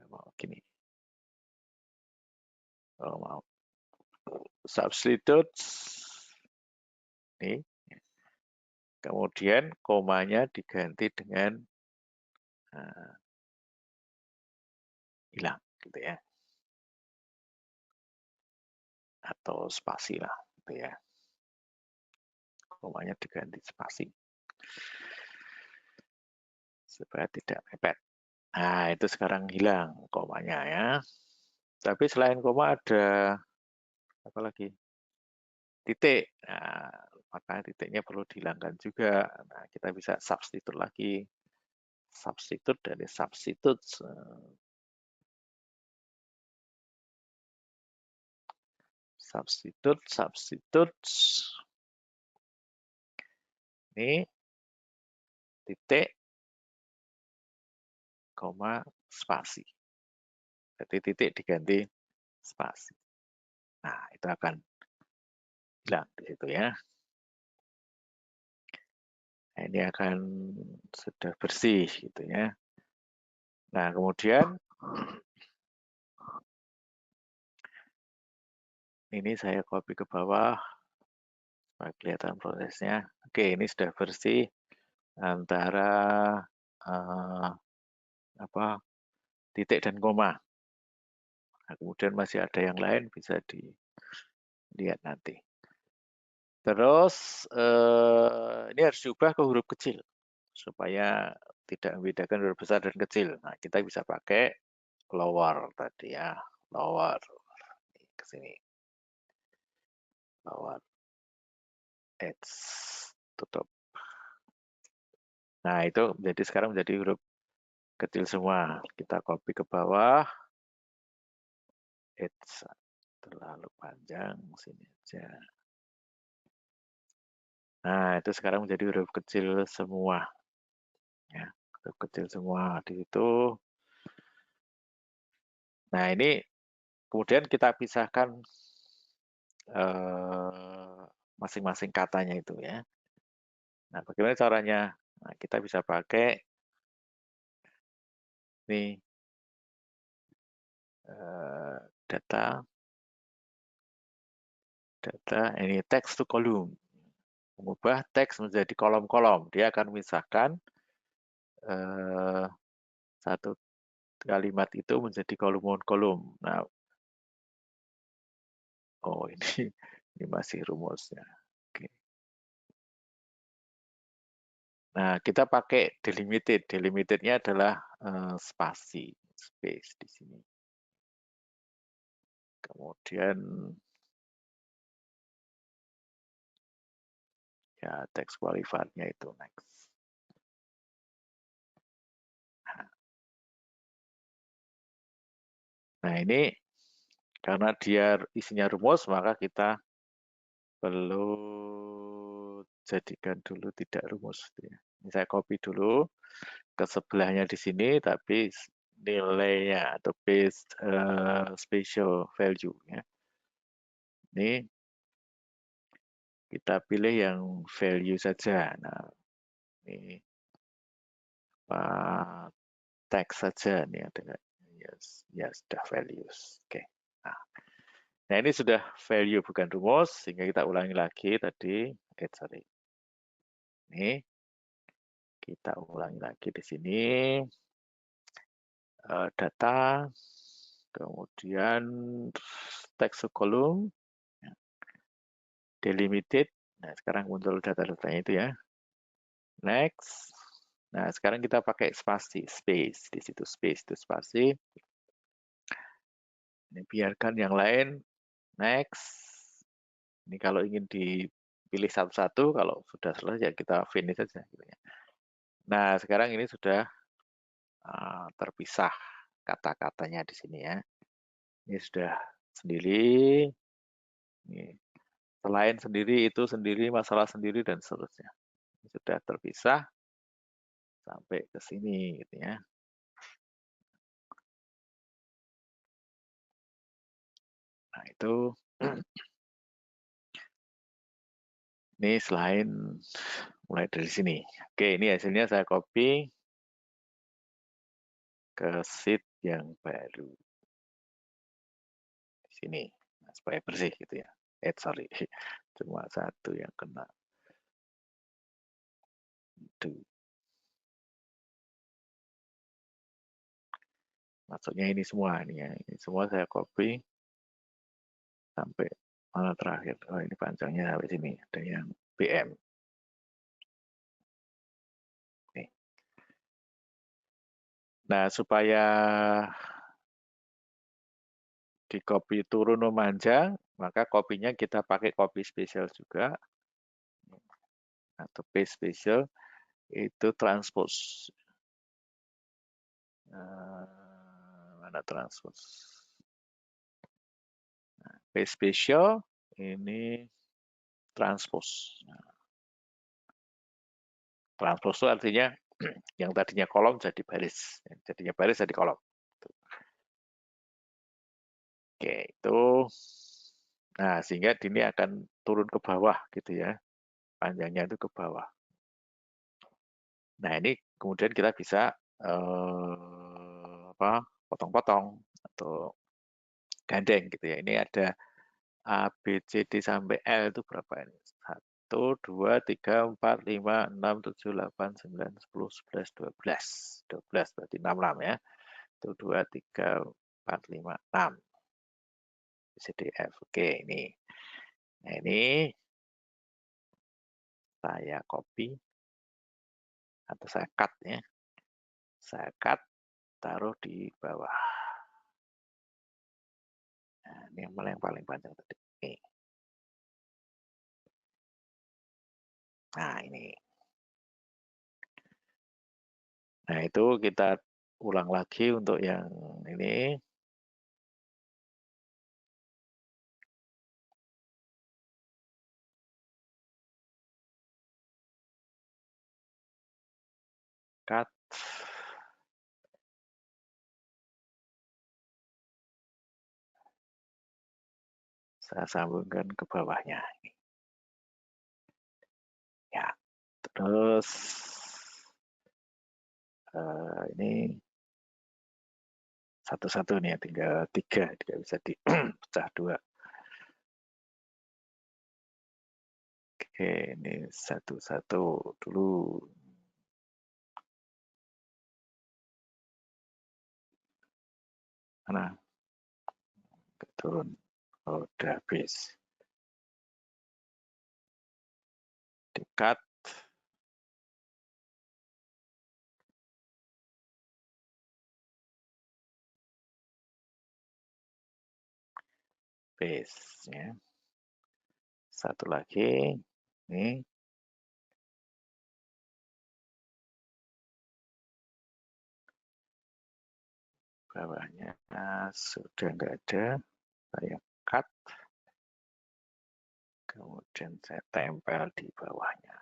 Mau gini. Oh, mau substitutes ini. Kemudian komanya diganti dengan hilang gitu ya. Atau spasi lah gitu ya. Komanya diganti spasi. Supaya tidak mepet. Nah, itu sekarang hilang komanya ya. Tapi selain koma ada apa lagi? Titik. Nah, maka titiknya perlu dihilangkan juga. Nah, kita bisa substitute lagi. Substitute dari substitutes. Substitutes. Ini titik, koma, spasi. Jadi titik diganti spasi. Nah, itu akan hilang di situ ya. Nah, ini akan sudah bersih gitu ya. Nah, kemudian ini saya copy ke bawah supaya kelihatan prosesnya. Oke, ini sudah bersih antara apa titik dan koma. Nah, kemudian masih ada yang lain bisa dilihat nanti. Terus ini harus diubah ke huruf kecil supaya tidak membedakan huruf besar dan kecil. Nah, kita bisa pakai lower tadi ya, lower ke sini, lower X tutup. Nah, itu menjadi sekarang menjadi huruf kecil semua. Kita copy ke bawah. X terlalu panjang, sini aja. Nah, itu sekarang menjadi huruf kecil semua. Ya, huruf kecil semua di situ. Nah, ini kemudian kita pisahkan masing-masing katanya itu ya. Nah, bagaimana caranya? Nah, kita bisa pakai nih data ini text to column. Mengubah teks menjadi kolom-kolom. Dia akan memisahkan satu kalimat itu menjadi kolom-kolom. Nah, oh ini masih rumusnya. Oke. Nah, kita pakai delimited. Delimitednya adalah spasi, space di sini. Kemudian ya text qualifiernya itu next. Nah, ini Karena dia isinya rumus, maka kita perlu jadikan dulu tidak rumus. Ini saya copy dulu ke sebelahnya di sini, tapi nilainya atau base special value. Ya. Ini kita pilih yang value saja. Nah, ini teks saja nih ada. Yes, yes, sudah values. Oke. Nah, ini sudah value bukan rumus, sehingga kita ulangi lagi tadi. Sorry. Ini kita ulangi lagi di sini. Data, kemudian text column, delimited. Nah, sekarang muncul data-datanya itu ya. Next. Nah, sekarang kita pakai spasi, space. Di situ space itu spasi. Ini biarkan yang lain. Next. Ini kalau ingin dipilih satu-satu, kalau sudah selesai ya kita finish saja. Nah, sekarang ini sudah terpisah kata-katanya di sini ya. Ini sudah sendiri. Ini selain sendiri, itu sendiri, masalah sendiri, dan seterusnya. Ini sudah terpisah sampai ke sini gitu ya. Nah, itu ini selain mulai dari sini. Oke, ini hasilnya saya copy ke sheet yang baru. Di sini. Nah, supaya bersih gitu ya. Sorry. Cuma satu yang kena. Itu. Maksudnya ini semua nih ya. Ini semua saya copy sampai mana terakhir. Oh, ini panjangnya sampai sini. Ada yang BM. Nih. Nah, supaya di copy turun memanjang, maka kopinya kita pakai copy spesial juga. Atau paste spesial itu transpose. Mana transpose? Nah, paste spesial ini transpose. Nah, transpose itu artinya yang tadinya kolom jadi baris. Yang jadinya baris jadi kolom. Oke, itu. Nah, sehingga ini akan turun ke bawah gitu ya. Panjangnya itu ke bawah. Nah, ini kemudian kita bisa potong-potong atau gandeng gitu ya. Ini ada A, B, C, D sampai L itu berapa ini? 1, 2, 3, 4, 5, 6, 7, 8, 9, 10, 11, 12. 12 berarti 66 ya. Itu 2, 3, 4, 5, 6. C, D, F. Oke, ini. Nah, ini saya copy atau saya cut ya. Saya cut, taruh di bawah. Nah, ini yang paling panjang tadi. Oke. Nah, ini. Nah, itu kita ulang lagi untuk yang ini. Cut. Saya sambungkan ke bawahnya. Ya, terus ini satu-satu nih ya, tinggal tiga, tidak bisa dipecah dua. Oke, ini satu-satu dulu. Mana? Turun. Oh, udah habis. Di-cut. Paste. Ya. Satu lagi. Ini. Bawahnya sudah nggak ada. Saya cut, kemudian saya tempel di bawahnya.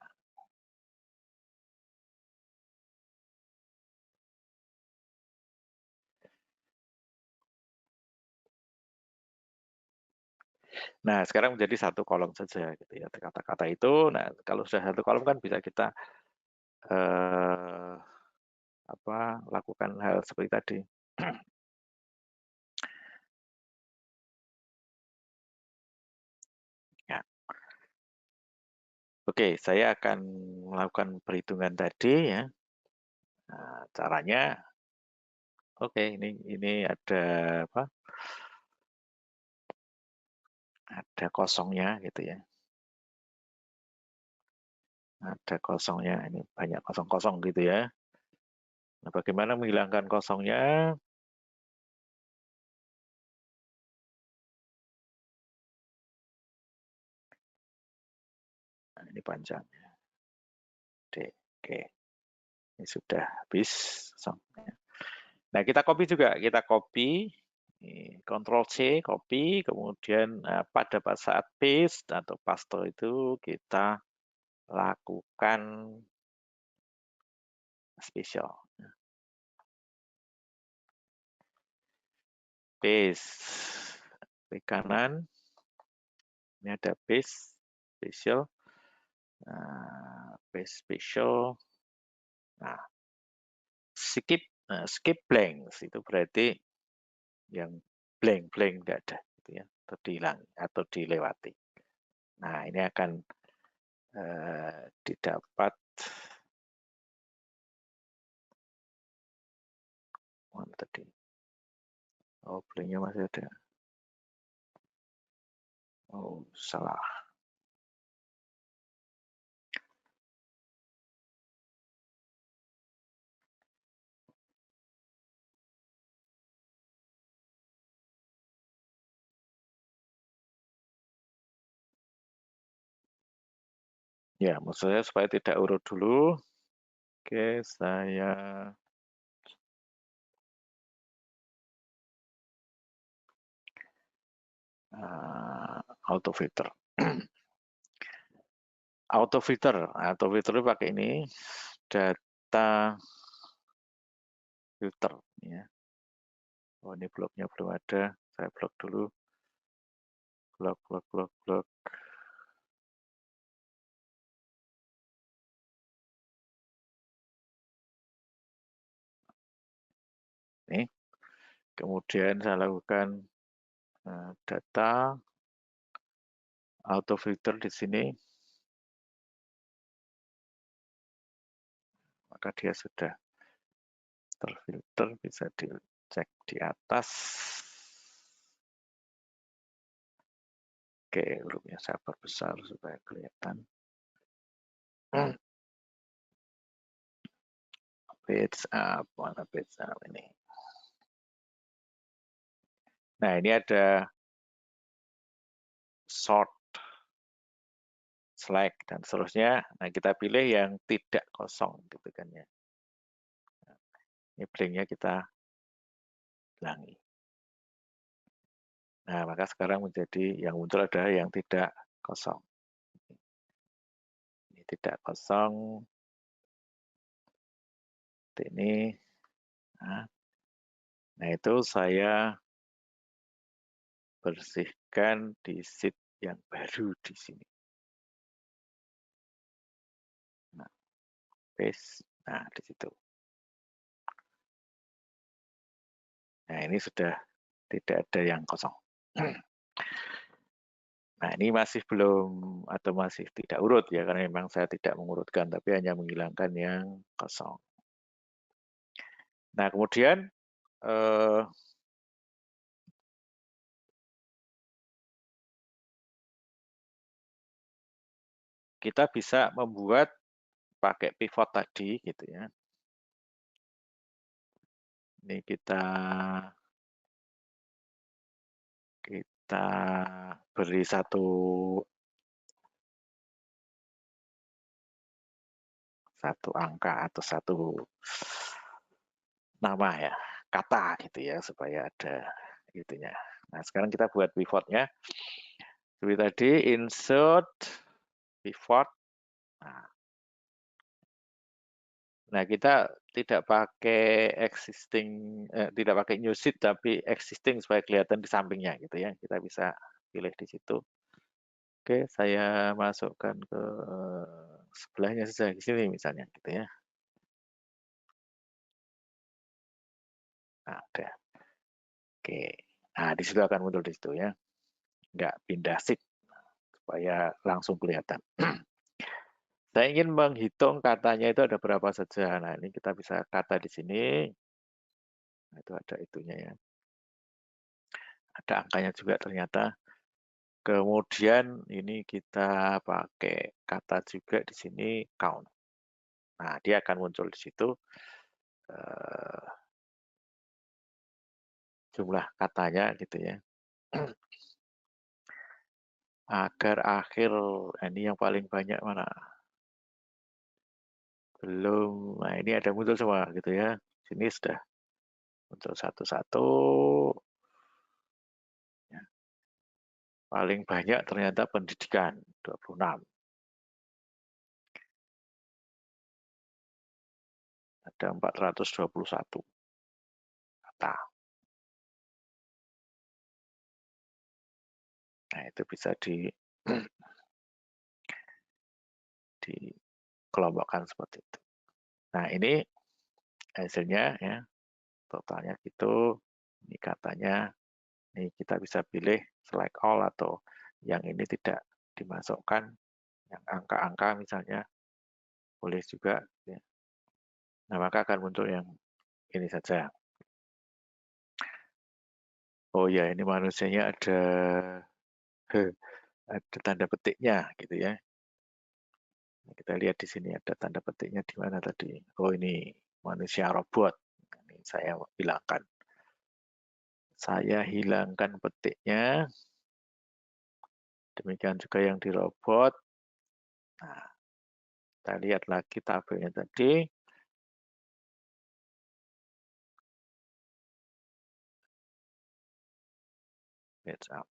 Nah, sekarang menjadi satu kolom saja gitu ya. Kata-kata itu, nah kalau sudah satu kolom kan bisa kita eh, lakukan hal seperti tadi. Ya. Oke, saya akan melakukan perhitungan tadi ya. Nah, caranya, oke, ini ada apa? Ada kosongnya gitu ya. Ada kosongnya, ini banyak kosong-kosong gitu ya. Nah, bagaimana menghilangkan kosongnya? Nah, ini panjang. Oke, ini sudah habis. Nah, kita copy juga. Kita copy, Ctrl C, copy, kemudian pada saat paste atau paste itu kita lakukan spesial. Paste. Klik kanan. Ini ada paste, spesial. Paste spesial. Nah, skip blanks itu berarti yang blank tidak ada gitu ya, atau dihilang atau dilewati. Nah, ini akan didapat mana tadi? Oh, blanknya masih ada. Oh, salah. Ya, maksudnya supaya tidak urut dulu. Oke, saya auto filter. Auto filter itu pakai ini data filter ya. Oh, ini bloknya belum ada. Saya blok dulu. Blok. Nih. Kemudian saya lakukan data auto filter di sini. Maka dia sudah terfilter, bisa dicek di atas. Oke, hurufnya saya perbesar supaya kelihatan. Page up, mana page up ini? Nah, ini ada sort, select, dan seterusnya. Nah, kita pilih yang tidak kosong, gitu kan ya. Ini blanknya kita hilangi. Nah, maka sekarang menjadi yang muncul adalah yang tidak kosong. Ini tidak kosong. Ini. Nah, itu saya bersihkan di sheet yang baru di sini. Nah, paste. Nah, di situ. Nah, ini sudah tidak ada yang kosong. Nah, ini masih belum atau masih tidak urut ya, karena memang saya tidak mengurutkan, tapi hanya menghilangkan yang kosong. Nah, kemudian kita bisa membuat pakai pivot tadi gitu ya. Ini kita beri satu angka atau satu nama ya, kata gitu ya, supaya ada itunya. Nah, sekarang kita buat pivotnya. Seperti tadi, insert, pivot. Nah, kita tidak pakai tidak pakai new sheet, tapi existing supaya kelihatan di sampingnya gitu ya. Kita bisa pilih di situ. Oke, saya masukkan ke sebelahnya saja di sini misalnya gitu ya. Nah, ada. Oke. Nah, di situ akan muncul di situ ya. Nggak pindah sheet supaya langsung kelihatan. Saya ingin menghitung katanya itu ada berapa saja. Nah, ini kita bisa kata di sini. Nah, itu ada itunya ya. Ada angkanya juga ternyata. Kemudian ini kita pakai kata juga di sini count. Nah, dia akan muncul di situ jumlah katanya gitu ya. Agar akhir, ini yang paling banyak mana? Belum. Nah, ini ada muncul semua gitu ya. Sini sudah muncul satu-satu. Ya. Paling banyak ternyata pendidikan, 26. Ada 421 kata. Nah, itu bisa dikelompokkan seperti itu. Nah, ini hasilnya ya. Totalnya gitu. Ini katanya, ini kita bisa pilih select all atau yang ini tidak dimasukkan, yang angka-angka misalnya, boleh juga. Ya. Nah, maka akan muncul yang ini saja. Oh ya, ini manusianya ada tanda petiknya gitu ya. Kita lihat di sini ada tanda petiknya di mana tadi. Oh, ini manusia robot. Ini saya hilangkan. Saya hilangkan petiknya. Demikian juga yang di robot. Nah, kita lihat lagi tabelnya tadi. Page up.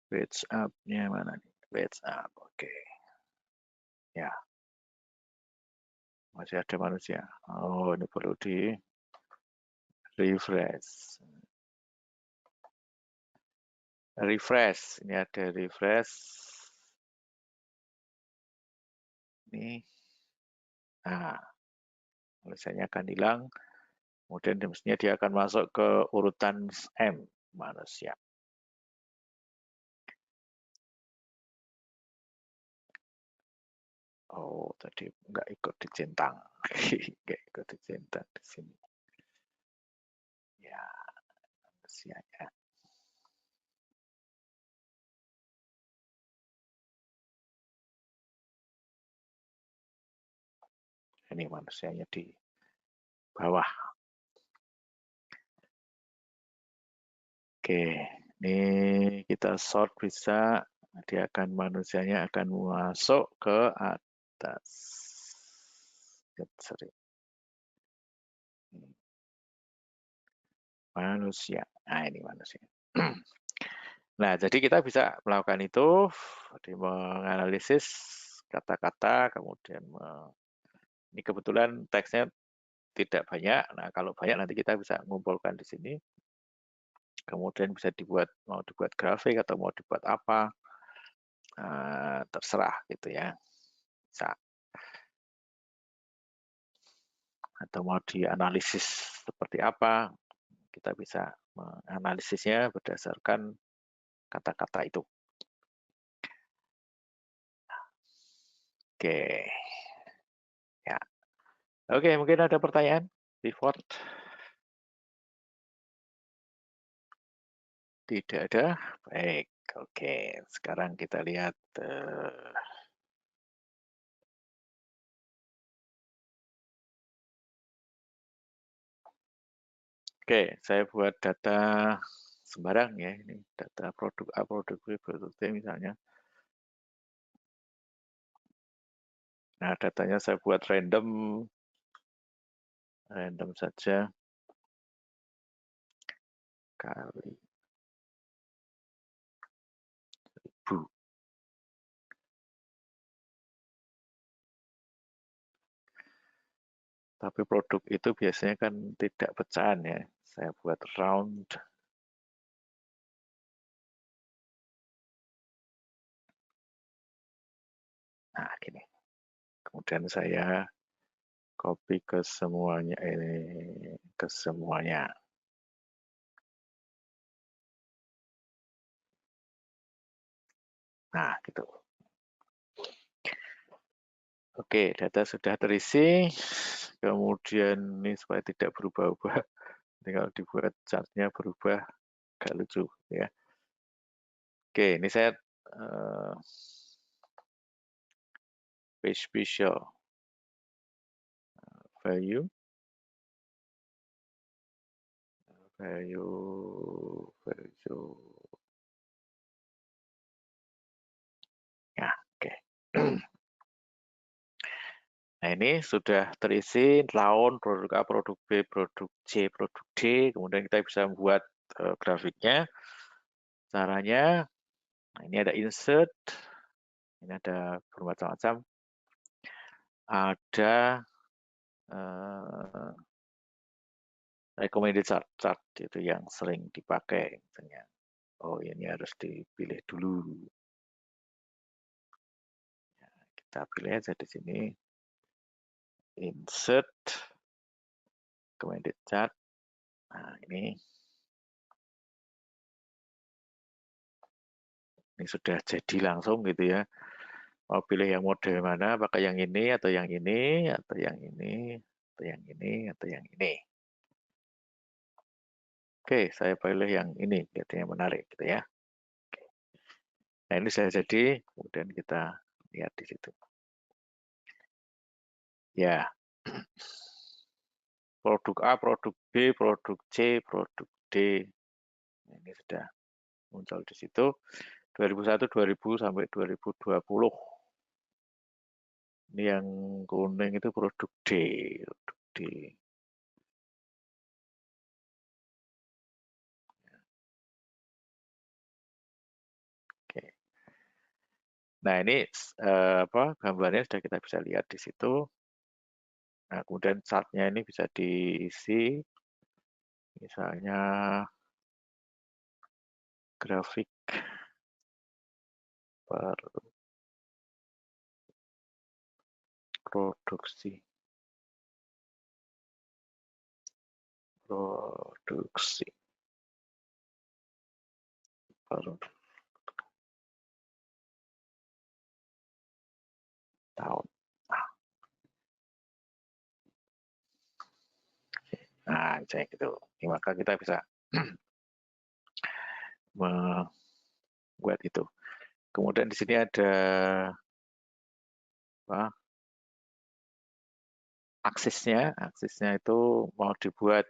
Page up-nya mana nih? Page up, oke. Ya, masih ada manusia. Oh, ini perlu di refresh. Refresh, ini ada refresh. Ini, nah, tulisannya akan hilang. Kemudian mestinya dia akan masuk ke urutan M, manusia. Oh, tadi nggak ikut dicentang. Nggak ikut dicentang di sini. Ya, manusianya. Ini manusianya di bawah. Oke, ini kita sort bisa. Dia akan manusianya akan masuk ke atas. Sorry. Manusia. Nah, ini manusia. Nah, jadi kita bisa melakukan itu, di menganalisis kata-kata, kemudian ini kebetulan teksnya tidak banyak. Nah, kalau banyak nanti kita bisa mengumpulkan di sini. Kemudian bisa dibuat, mau dibuat grafik atau mau dibuat apa, terserah gitu ya. Bisa. Atau mau dianalisis seperti apa, kita bisa menganalisisnya berdasarkan kata-kata itu. Oke. Ya. Oke, mungkin ada pertanyaan? Pivot. Tidak ada. Baik. Oke, sekarang kita lihat oke, saya buat data sembarang ya, ini data produk A, produk B, produk C misalnya. Nah, datanya saya buat random saja, kali 1000. Tapi produk itu biasanya kan tidak pecahan ya. Saya buat round. Nah, gini. Kemudian saya copy ke semuanya ini, ke semuanya. Nah, gitu. Oke, data sudah terisi. Kemudian ini supaya tidak berubah-ubah, tinggal dibuat chartnya berubah, agak lucu ya. Oke, ini saya page visual value ya, oke. Nah, ini sudah terisi tahun, produk A, produk B, produk C, produk D. Kemudian kita bisa membuat grafiknya. Caranya, nah ini ada insert, ini ada bermacam-macam. Ada recommended chart itu yang sering dipakai. Misalnya, oh ini harus dipilih dulu. Ya, kita pilih aja di sini. Insert, recommended chart. Nah, ini sudah jadi langsung gitu ya. Mau pilih yang model mana, pakai yang ini, atau yang ini, atau yang ini, atau yang ini, atau yang ini. Oke, saya pilih yang ini, kelihatannya menarik gitu ya. Nah, ini sudah jadi, kemudian kita lihat di situ. Ya, produk A, produk B, produk C, produk D. Nah, ini sudah muncul di situ. 2001, 2000 sampai 2020. Ini yang kuning itu produk D. Produk D. Oke. Nah, ini gambarnya sudah kita bisa lihat di situ. Nah, kemudian chartnya ini bisa diisi, misalnya grafik per produksi per tahun. Nah, misalnya gitu. Ini maka kita bisa membuat itu. Kemudian di sini ada apa, aksisnya itu mau dibuat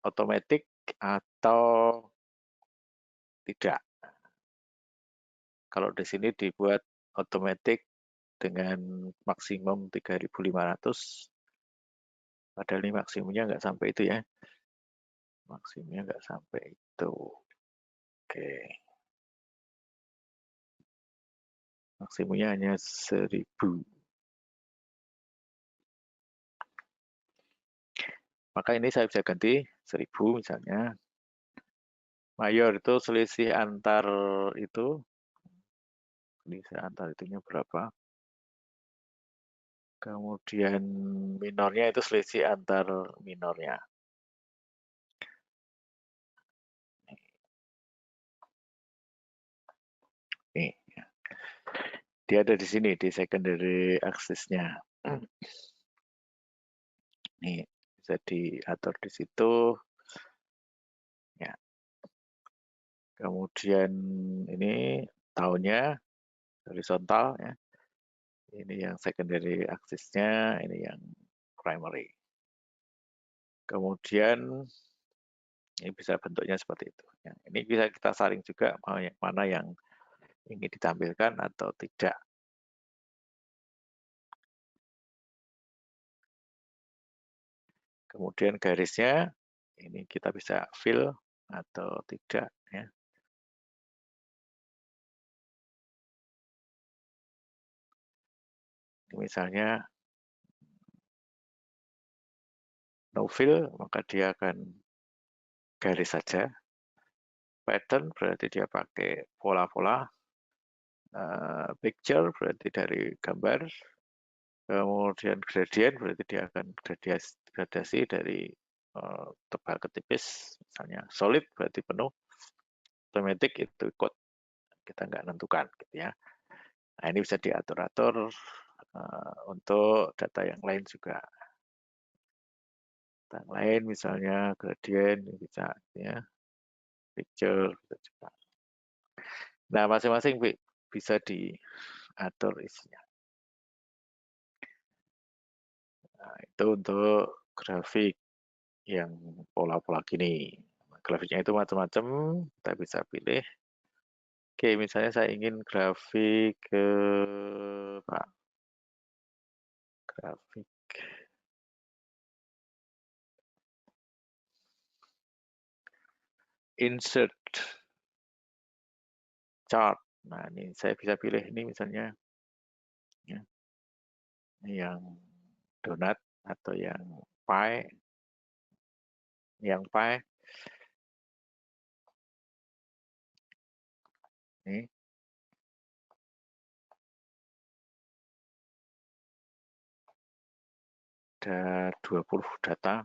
otomatis atau tidak. Kalau di sini dibuat otomatis dengan maksimum 3.500, padahal ini maksimumnya nggak sampai itu ya. Maksimumnya nggak sampai itu. Oke. Maksimumnya hanya 1.000. Maka ini saya bisa ganti 1.000 misalnya. Mayor itu selisih antar itu. Selisih antar itunya berapa. Kemudian minornya itu selisih antar minornya. Nih, dia ada di sini di secondary axis-nya. Nih, bisa diatur di situ. Ya. Kemudian ini tahunnya horizontal ya. Ini yang secondary axis-nya, ini yang primary. Kemudian Ini bisa bentuknya seperti itu. Ini bisa kita saring juga mana yang ingin ditampilkan atau tidak. Kemudian garisnya, ini kita bisa fill atau tidak. Ya. Misalnya no fill, maka dia akan garis saja. Pattern berarti dia pakai pola-pola. Picture berarti dari gambar. Kemudian gradient berarti dia akan gradasi dari tebal ke tipis. Misalnya solid berarti penuh. Automatic itu ikut. Kita nggak nentukan gitu ya. Nah, ini bisa diatur-atur untuk data yang lain juga. Data yang lain misalnya gradient bisa ya. Picture bisa juga. Nah, masing-masing bisa diatur isinya. Nah, itu untuk grafik yang pola-pola gini. Grafiknya itu macam-macam, kita bisa pilih. Oke, misalnya saya ingin grafik Pak, grafik insert chart. Nah, ini saya bisa pilih ini misalnya ya, yang donat atau yang pie. Yang pie ini ada 20 data.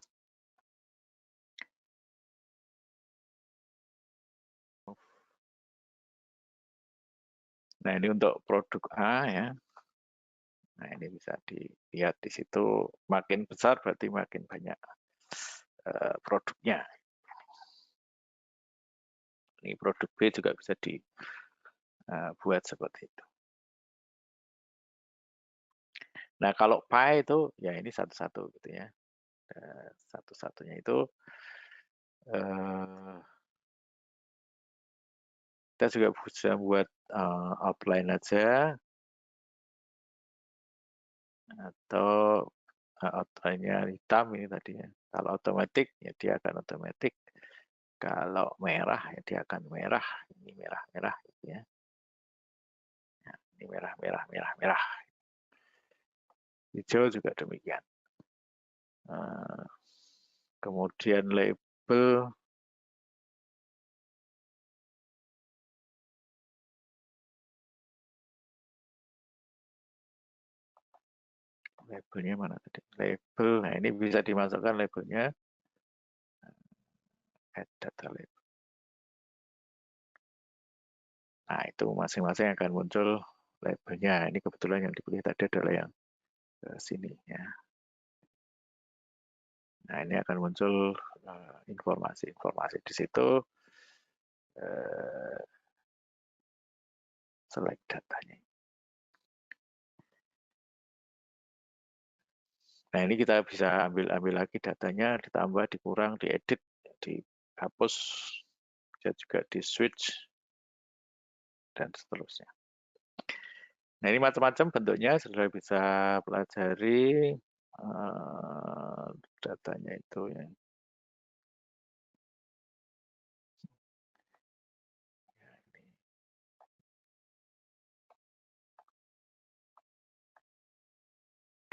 Nah, ini untuk produk A ya. Nah, ini bisa dilihat di situ, makin besar berarti makin banyak produknya. Ini produk B juga bisa dibuat seperti itu. Nah, kalau pie itu ya ini satu-satu gitu ya. Satu-satunya itu kita juga bisa buat outline aja atau outline-nya hitam ini tadi ya. Kalau otomatis ya dia akan otomatis. Kalau merah ya dia akan merah. Ini merah-merah gitu ya. Nah, ini merah-merah merah-merah. Hijau juga demikian. Kemudian label labelnya mana tadi? Label, nah ini bisa dimasukkan labelnya. Add data label. Nah itu masing-masing akan muncul labelnya. Ini kebetulan yang dipilih tadi adalah yang ke sini ya. Nah ini akan muncul informasi-informasi di situ. Select datanya. Nah ini kita bisa ambil lagi datanya, ditambah, dikurang, diedit, dihapus, bisa juga di switch dan seterusnya. Nah ini macam-macam bentuknya, saudara bisa pelajari datanya itu ya.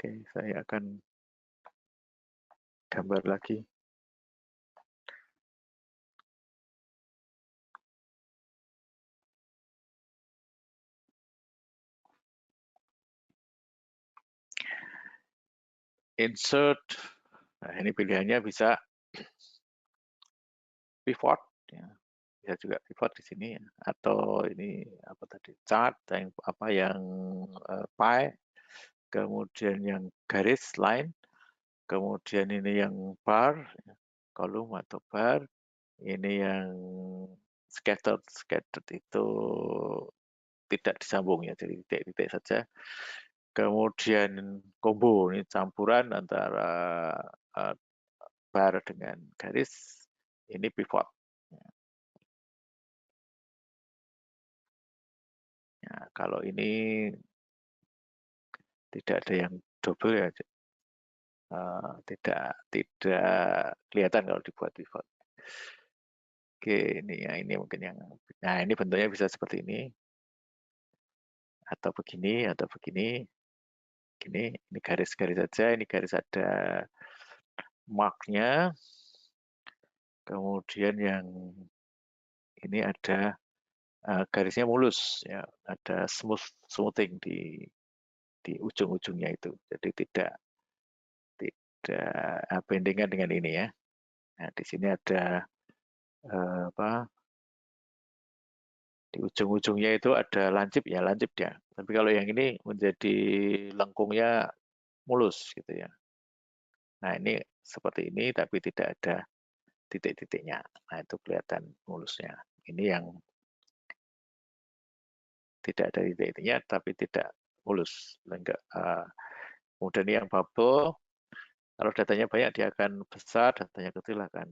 Oke, saya akan gambar lagi. Insert, nah ini pilihannya bisa pivot, ya. Bisa juga pivot di sini ya. Atau ini apa tadi chart, yang pie, kemudian yang garis line, kemudian ini yang bar, kolom atau bar, ini yang scattered itu tidak disambung ya, jadi titik-titik saja. Kemudian combo, ini campuran antara bar dengan garis. ini pivot. Nah, kalau ini tidak ada yang double ya, tidak kelihatan kalau dibuat pivot. Oke, ini ya, ini mungkin yang, nah ini bentuknya bisa seperti ini, atau begini, atau begini. Ini garis-garis saja, ini garis ada marknya. Kemudian yang ini ada garisnya mulus, ya, ada smoothing di ujung-ujungnya itu. Jadi tidak bendengan dengan ini ya. Nah, di sini ada apa? Di ujung-ujungnya itu ada lancip ya, lancip dia. Tapi kalau yang ini menjadi lengkungnya mulus gitu ya. Nah, ini seperti ini tapi tidak ada titik-titiknya. Nah, itu kelihatan mulusnya. Ini yang tidak ada titik-titiknya tapi tidak mulus. Enggak, kemudian yang bubble, kalau datanya banyak dia akan besar, datanya kecil akan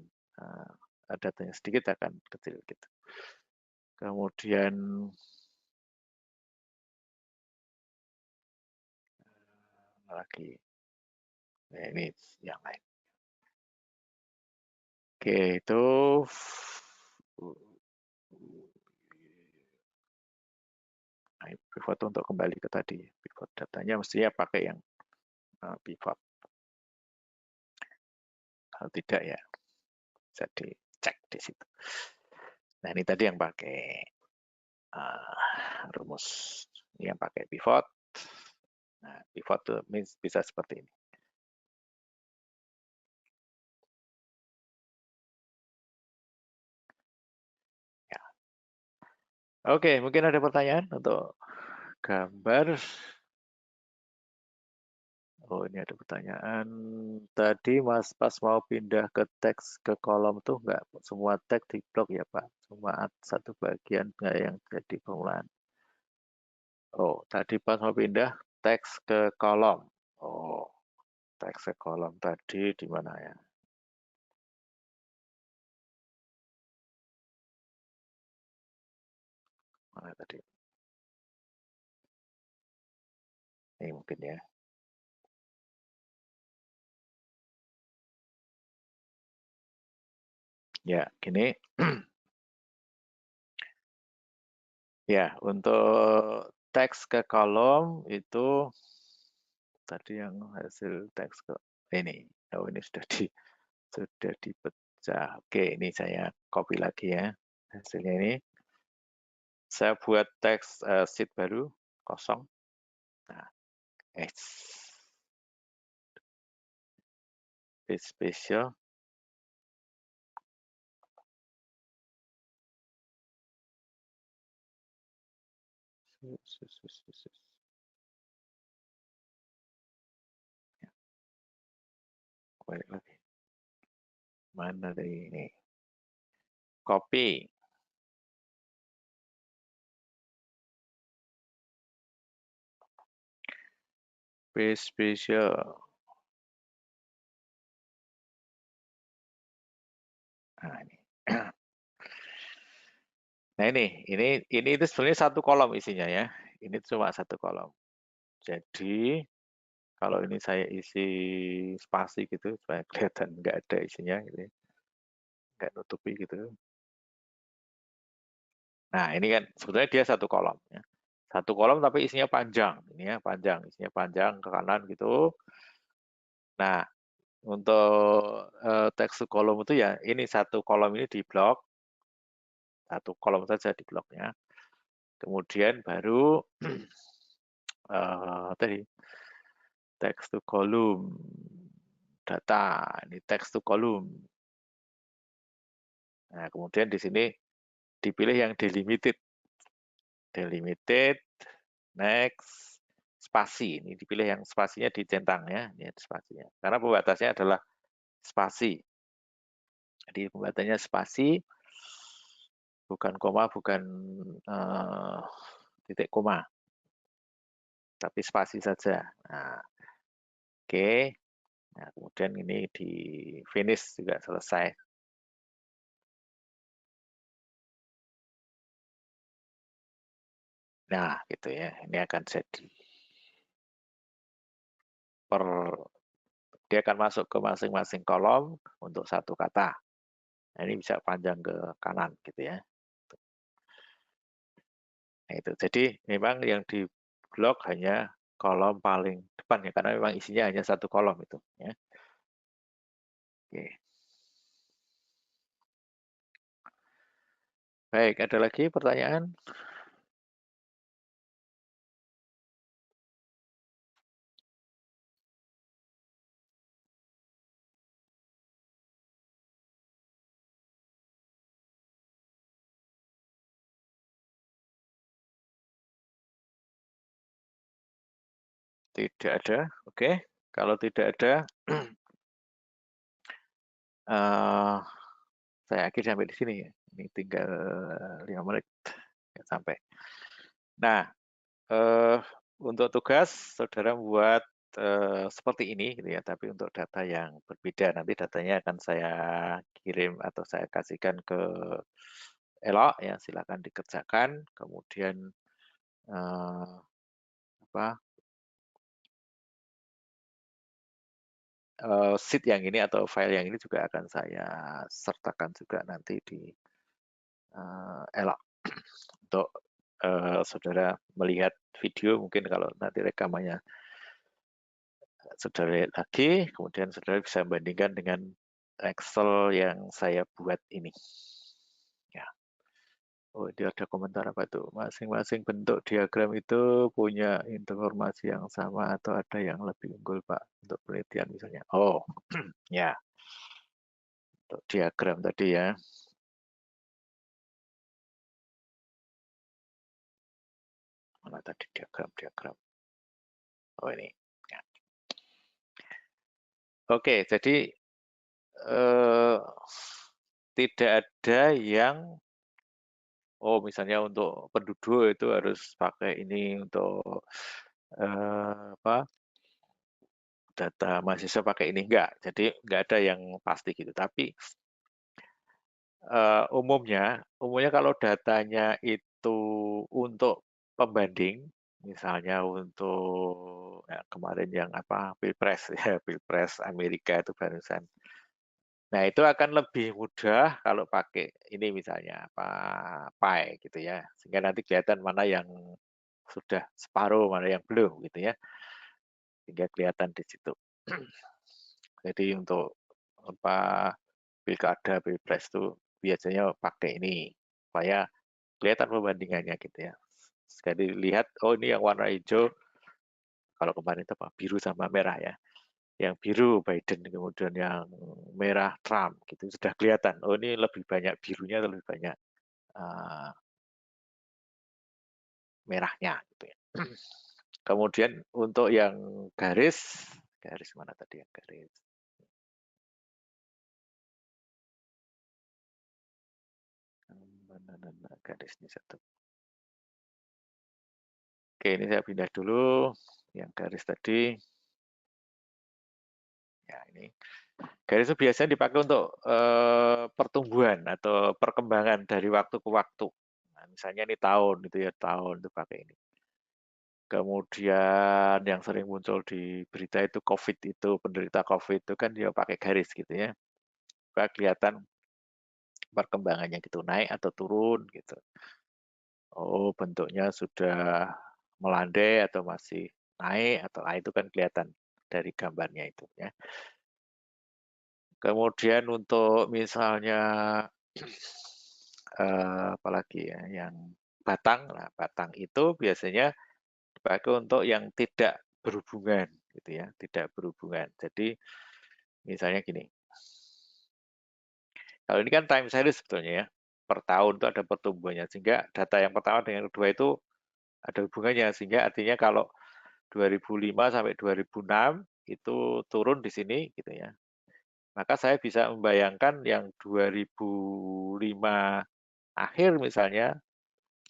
datanya sedikit akan kecil gitu. Kemudian lagi, nah ini yang lain. Oke, itu pivot untuk kembali ke tadi. Pivot datanya mestinya pakai yang pivot. Kalau tidak ya bisa dicek di situ. Nah ini tadi yang pakai rumus, ini yang pakai pivot. Nah pivot itu bisa seperti ini. Ya. Oke, mungkin ada pertanyaan untuk gambar. Oh, ini ada pertanyaan. Tadi Mas pas mau pindah ke teks ke kolom tuh nggak semua teks di blok ya Pak? Cuma satu bagian nggak yang jadi permulaan. Oh, tadi pas mau pindah teks ke kolom. Oh, teks ke kolom tadi di mana ya? Mana tadi? Ini mungkin ya. Ya, gini. Ya, untuk teks ke kolom itu tadi yang hasil teks ke ini. Oh, ini sudah dipecah. Oke, ini saya copy lagi ya hasilnya ini. Saya buat teks sheet baru kosong. Nah, special. Balik lagi. Mana dari ini? Copy. Paste special. Nah, ini. Nah, ini itu sebenarnya satu kolom isinya ya. Ini cuma satu kolom. Jadi kalau ini saya isi spasi gitu supaya kelihatan nggak ada isinya gitu ya. Nggak nutupi gitu. Nah, ini kan sebenarnya dia satu kolom ya. Satu kolom tapi isinya panjang. Ini ya, panjang, isinya panjang ke kanan gitu. Nah, untuk teks kolom itu ya ini satu kolom ini di blok, satu kolom saja di bloknya. Kemudian baru tadi text to column data, ini text to column. Nah, kemudian di sini dipilih yang delimited. Delimited, next, spasi. Ini dipilih yang spasinya dicentang ya, ini spasinya. Karena pembatasnya adalah spasi. Jadi pembatasnya spasi, bukan koma, bukan titik koma, tapi spasi saja. Nah, oke. Nah, kemudian ini di finish juga selesai. Nah, gitu ya. Ini akan jadi dia akan masuk ke masing-masing kolom untuk satu kata. Nah, ini bisa panjang ke kanan gitu ya. Nah, itu. Jadi memang yang di blok hanya kolom paling depan ya, karena memang isinya hanya satu kolom itu. Ya. Oke. Baik, ada lagi pertanyaan? Tidak ada. Oke. Kalau tidak ada, saya akhiri sampai di sini ya. Ini tinggal 5 menit ya, sampai. Nah, untuk tugas saudara buat seperti ini gitu ya, tapi untuk data yang berbeda. Nanti datanya akan saya kirim atau saya kasihkan ke Elok ya, silakan dikerjakan. Kemudian apa sheet yang ini atau file yang ini juga akan saya sertakan juga nanti di Elok untuk saudara melihat video. Mungkin kalau nanti rekamannya saudara lihat lagi, kemudian saudara bisa bandingkan dengan Excel yang saya buat ini. Ya. Oh, dia ada komentar apa tuh? Masing-masing bentuk diagram itu punya informasi yang sama atau ada yang lebih unggul, Pak, untuk penelitian misalnya. Oh, ya, untuk diagram tadi ya. Mana tadi diagram? Oh, ini. Ya. Oke, jadi eh, tidak ada yang misalnya untuk penduduk itu harus pakai ini, untuk apa, data mahasiswa pakai ini, enggak. Jadi enggak ada yang pasti gitu. Tapi umumnya kalau datanya itu untuk pembanding, misalnya untuk ya, kemarin yang apa, Pilpres ya, Pilpres Amerika itu barusan. Nah, itu akan lebih mudah kalau pakai ini misalnya apa, pie gitu ya. Sehingga nanti kelihatan mana yang sudah separuh, mana yang belum gitu ya. Sehingga kelihatan di situ. Jadi untuk apa, pilkada, pilpres itu biasanya pakai ini supaya kelihatan perbandingannya gitu ya. Sekali lihat, oh ini yang warna hijau, kalau kemarin itu apa, biru sama merah ya. Yang biru Biden, kemudian yang merah Trump, gitu sudah kelihatan. Oh ini lebih banyak birunya, lebih banyak uh, merahnya gitu ya. Kemudian untuk yang garis mana tadi yang garis? Garis ini satu. Oke, ini saya pindah dulu yang garis tadi. Ya, ini garis itu biasanya dipakai untuk pertumbuhan atau perkembangan dari waktu ke waktu. Nah, misalnya ini tahun itu ya, tahun itu pakai ini. Kemudian yang sering muncul di berita itu COVID, itu penderita COVID itu kan dia pakai garis gitu ya. Supaya kelihatan perkembangannya gitu, naik atau turun gitu. Oh, bentuknya sudah melandai atau masih naik, atau itu kan kelihatan dari gambarnya itu ya. Kemudian untuk misalnya apalagi ya, yang batang. Nah, batang itu biasanya dipakai untuk yang tidak berhubungan gitu ya, tidak berhubungan. Jadi misalnya gini, kalau ini kan time series sebetulnya ya, per tahun itu ada pertumbuhannya, sehingga data yang pertama dengan yang kedua itu ada hubungannya, sehingga artinya kalau 2005 sampai 2006 itu turun di sini gitu ya. Maka saya bisa membayangkan yang 2005 akhir misalnya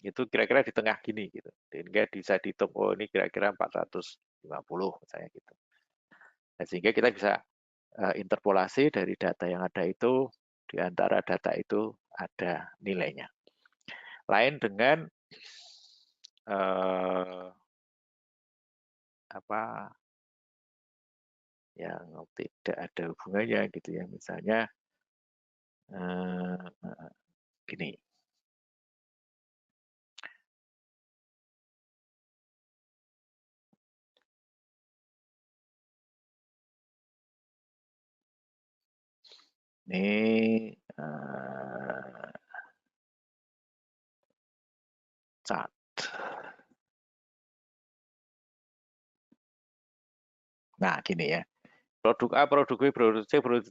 itu kira-kira di tengah gini gitu. Sehingga bisa dihitung, oh ini kira-kira 450 misalnya gitu. Dan sehingga kita bisa interpolasi dari data yang ada itu, di antara data itu ada nilainya. Lain dengan eh, apa yang tidak ada hubungannya gitu ya. Misalnya gini, ini cat. Nah, gini ya. Produk A, produk B, produk C, produk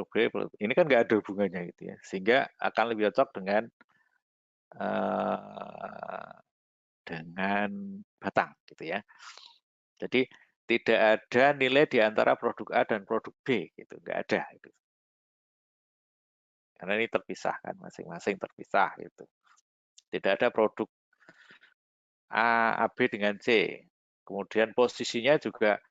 B, ini kan nggak ada hubungannya gitu ya. Sehingga akan lebih cocok eh, dengan batang gitu ya. Jadi tidak ada nilai di antara produk A dan produk B gitu, nggak ada gitu. Karena ini terpisah kan, masing-masing terpisah gitu. Tidak ada produk A, B dengan C. Kemudian posisinya juga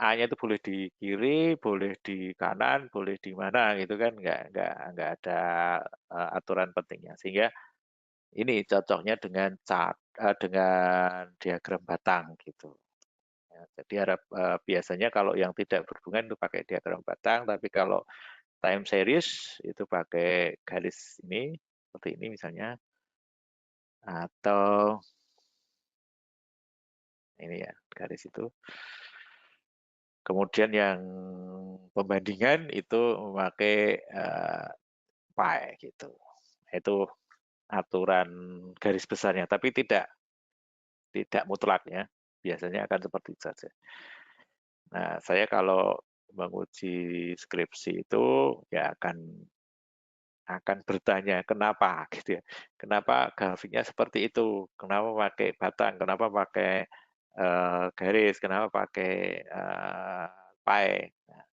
A-nya itu boleh di kiri, boleh di kanan, boleh di mana gitu kan, nggak ada aturan pentingnya. Sehingga ini cocoknya dengan dengan diagram batang gitu. Ya, jadi biasanya kalau yang tidak berhubungan itu pakai diagram batang, tapi kalau time series itu pakai garis ini seperti ini misalnya, atau ini ya garis itu. Kemudian yang pembandingan itu memakai pi gitu. Itu aturan garis besarnya, tapi tidak mutlak ya. Biasanya akan seperti itu saja. Nah, saya kalau menguji skripsi itu ya akan bertanya kenapa gitu ya. Kenapa grafiknya seperti itu? Kenapa pakai batang? Kenapa pakai garis? Kenapa pakai pi? Nah,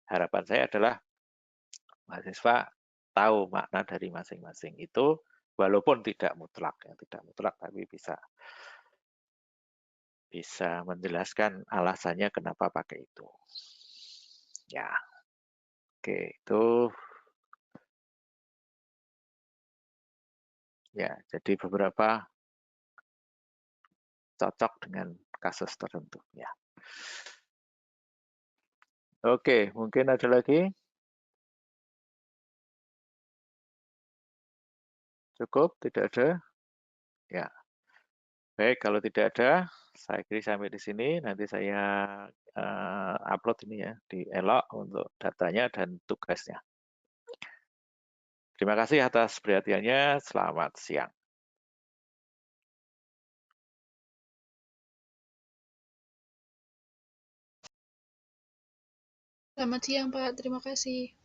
harapan saya adalah mahasiswa tahu makna dari masing-masing itu walaupun tidak mutlak ya, tidak mutlak tapi bisa bisa menjelaskan alasannya kenapa pakai itu. Ya, oke itu ya jadi beberapa cocok dengan kasus tertentu ya. Oke, mungkin ada lagi? Cukup? Tidak ada? Ya. Baik, kalau tidak ada, saya kira sampai di sini. Nanti saya upload ini ya di Elok untuk datanya dan tugasnya. Terima kasih atas perhatiannya. Selamat siang. Selamat siang, Pak. Terima kasih.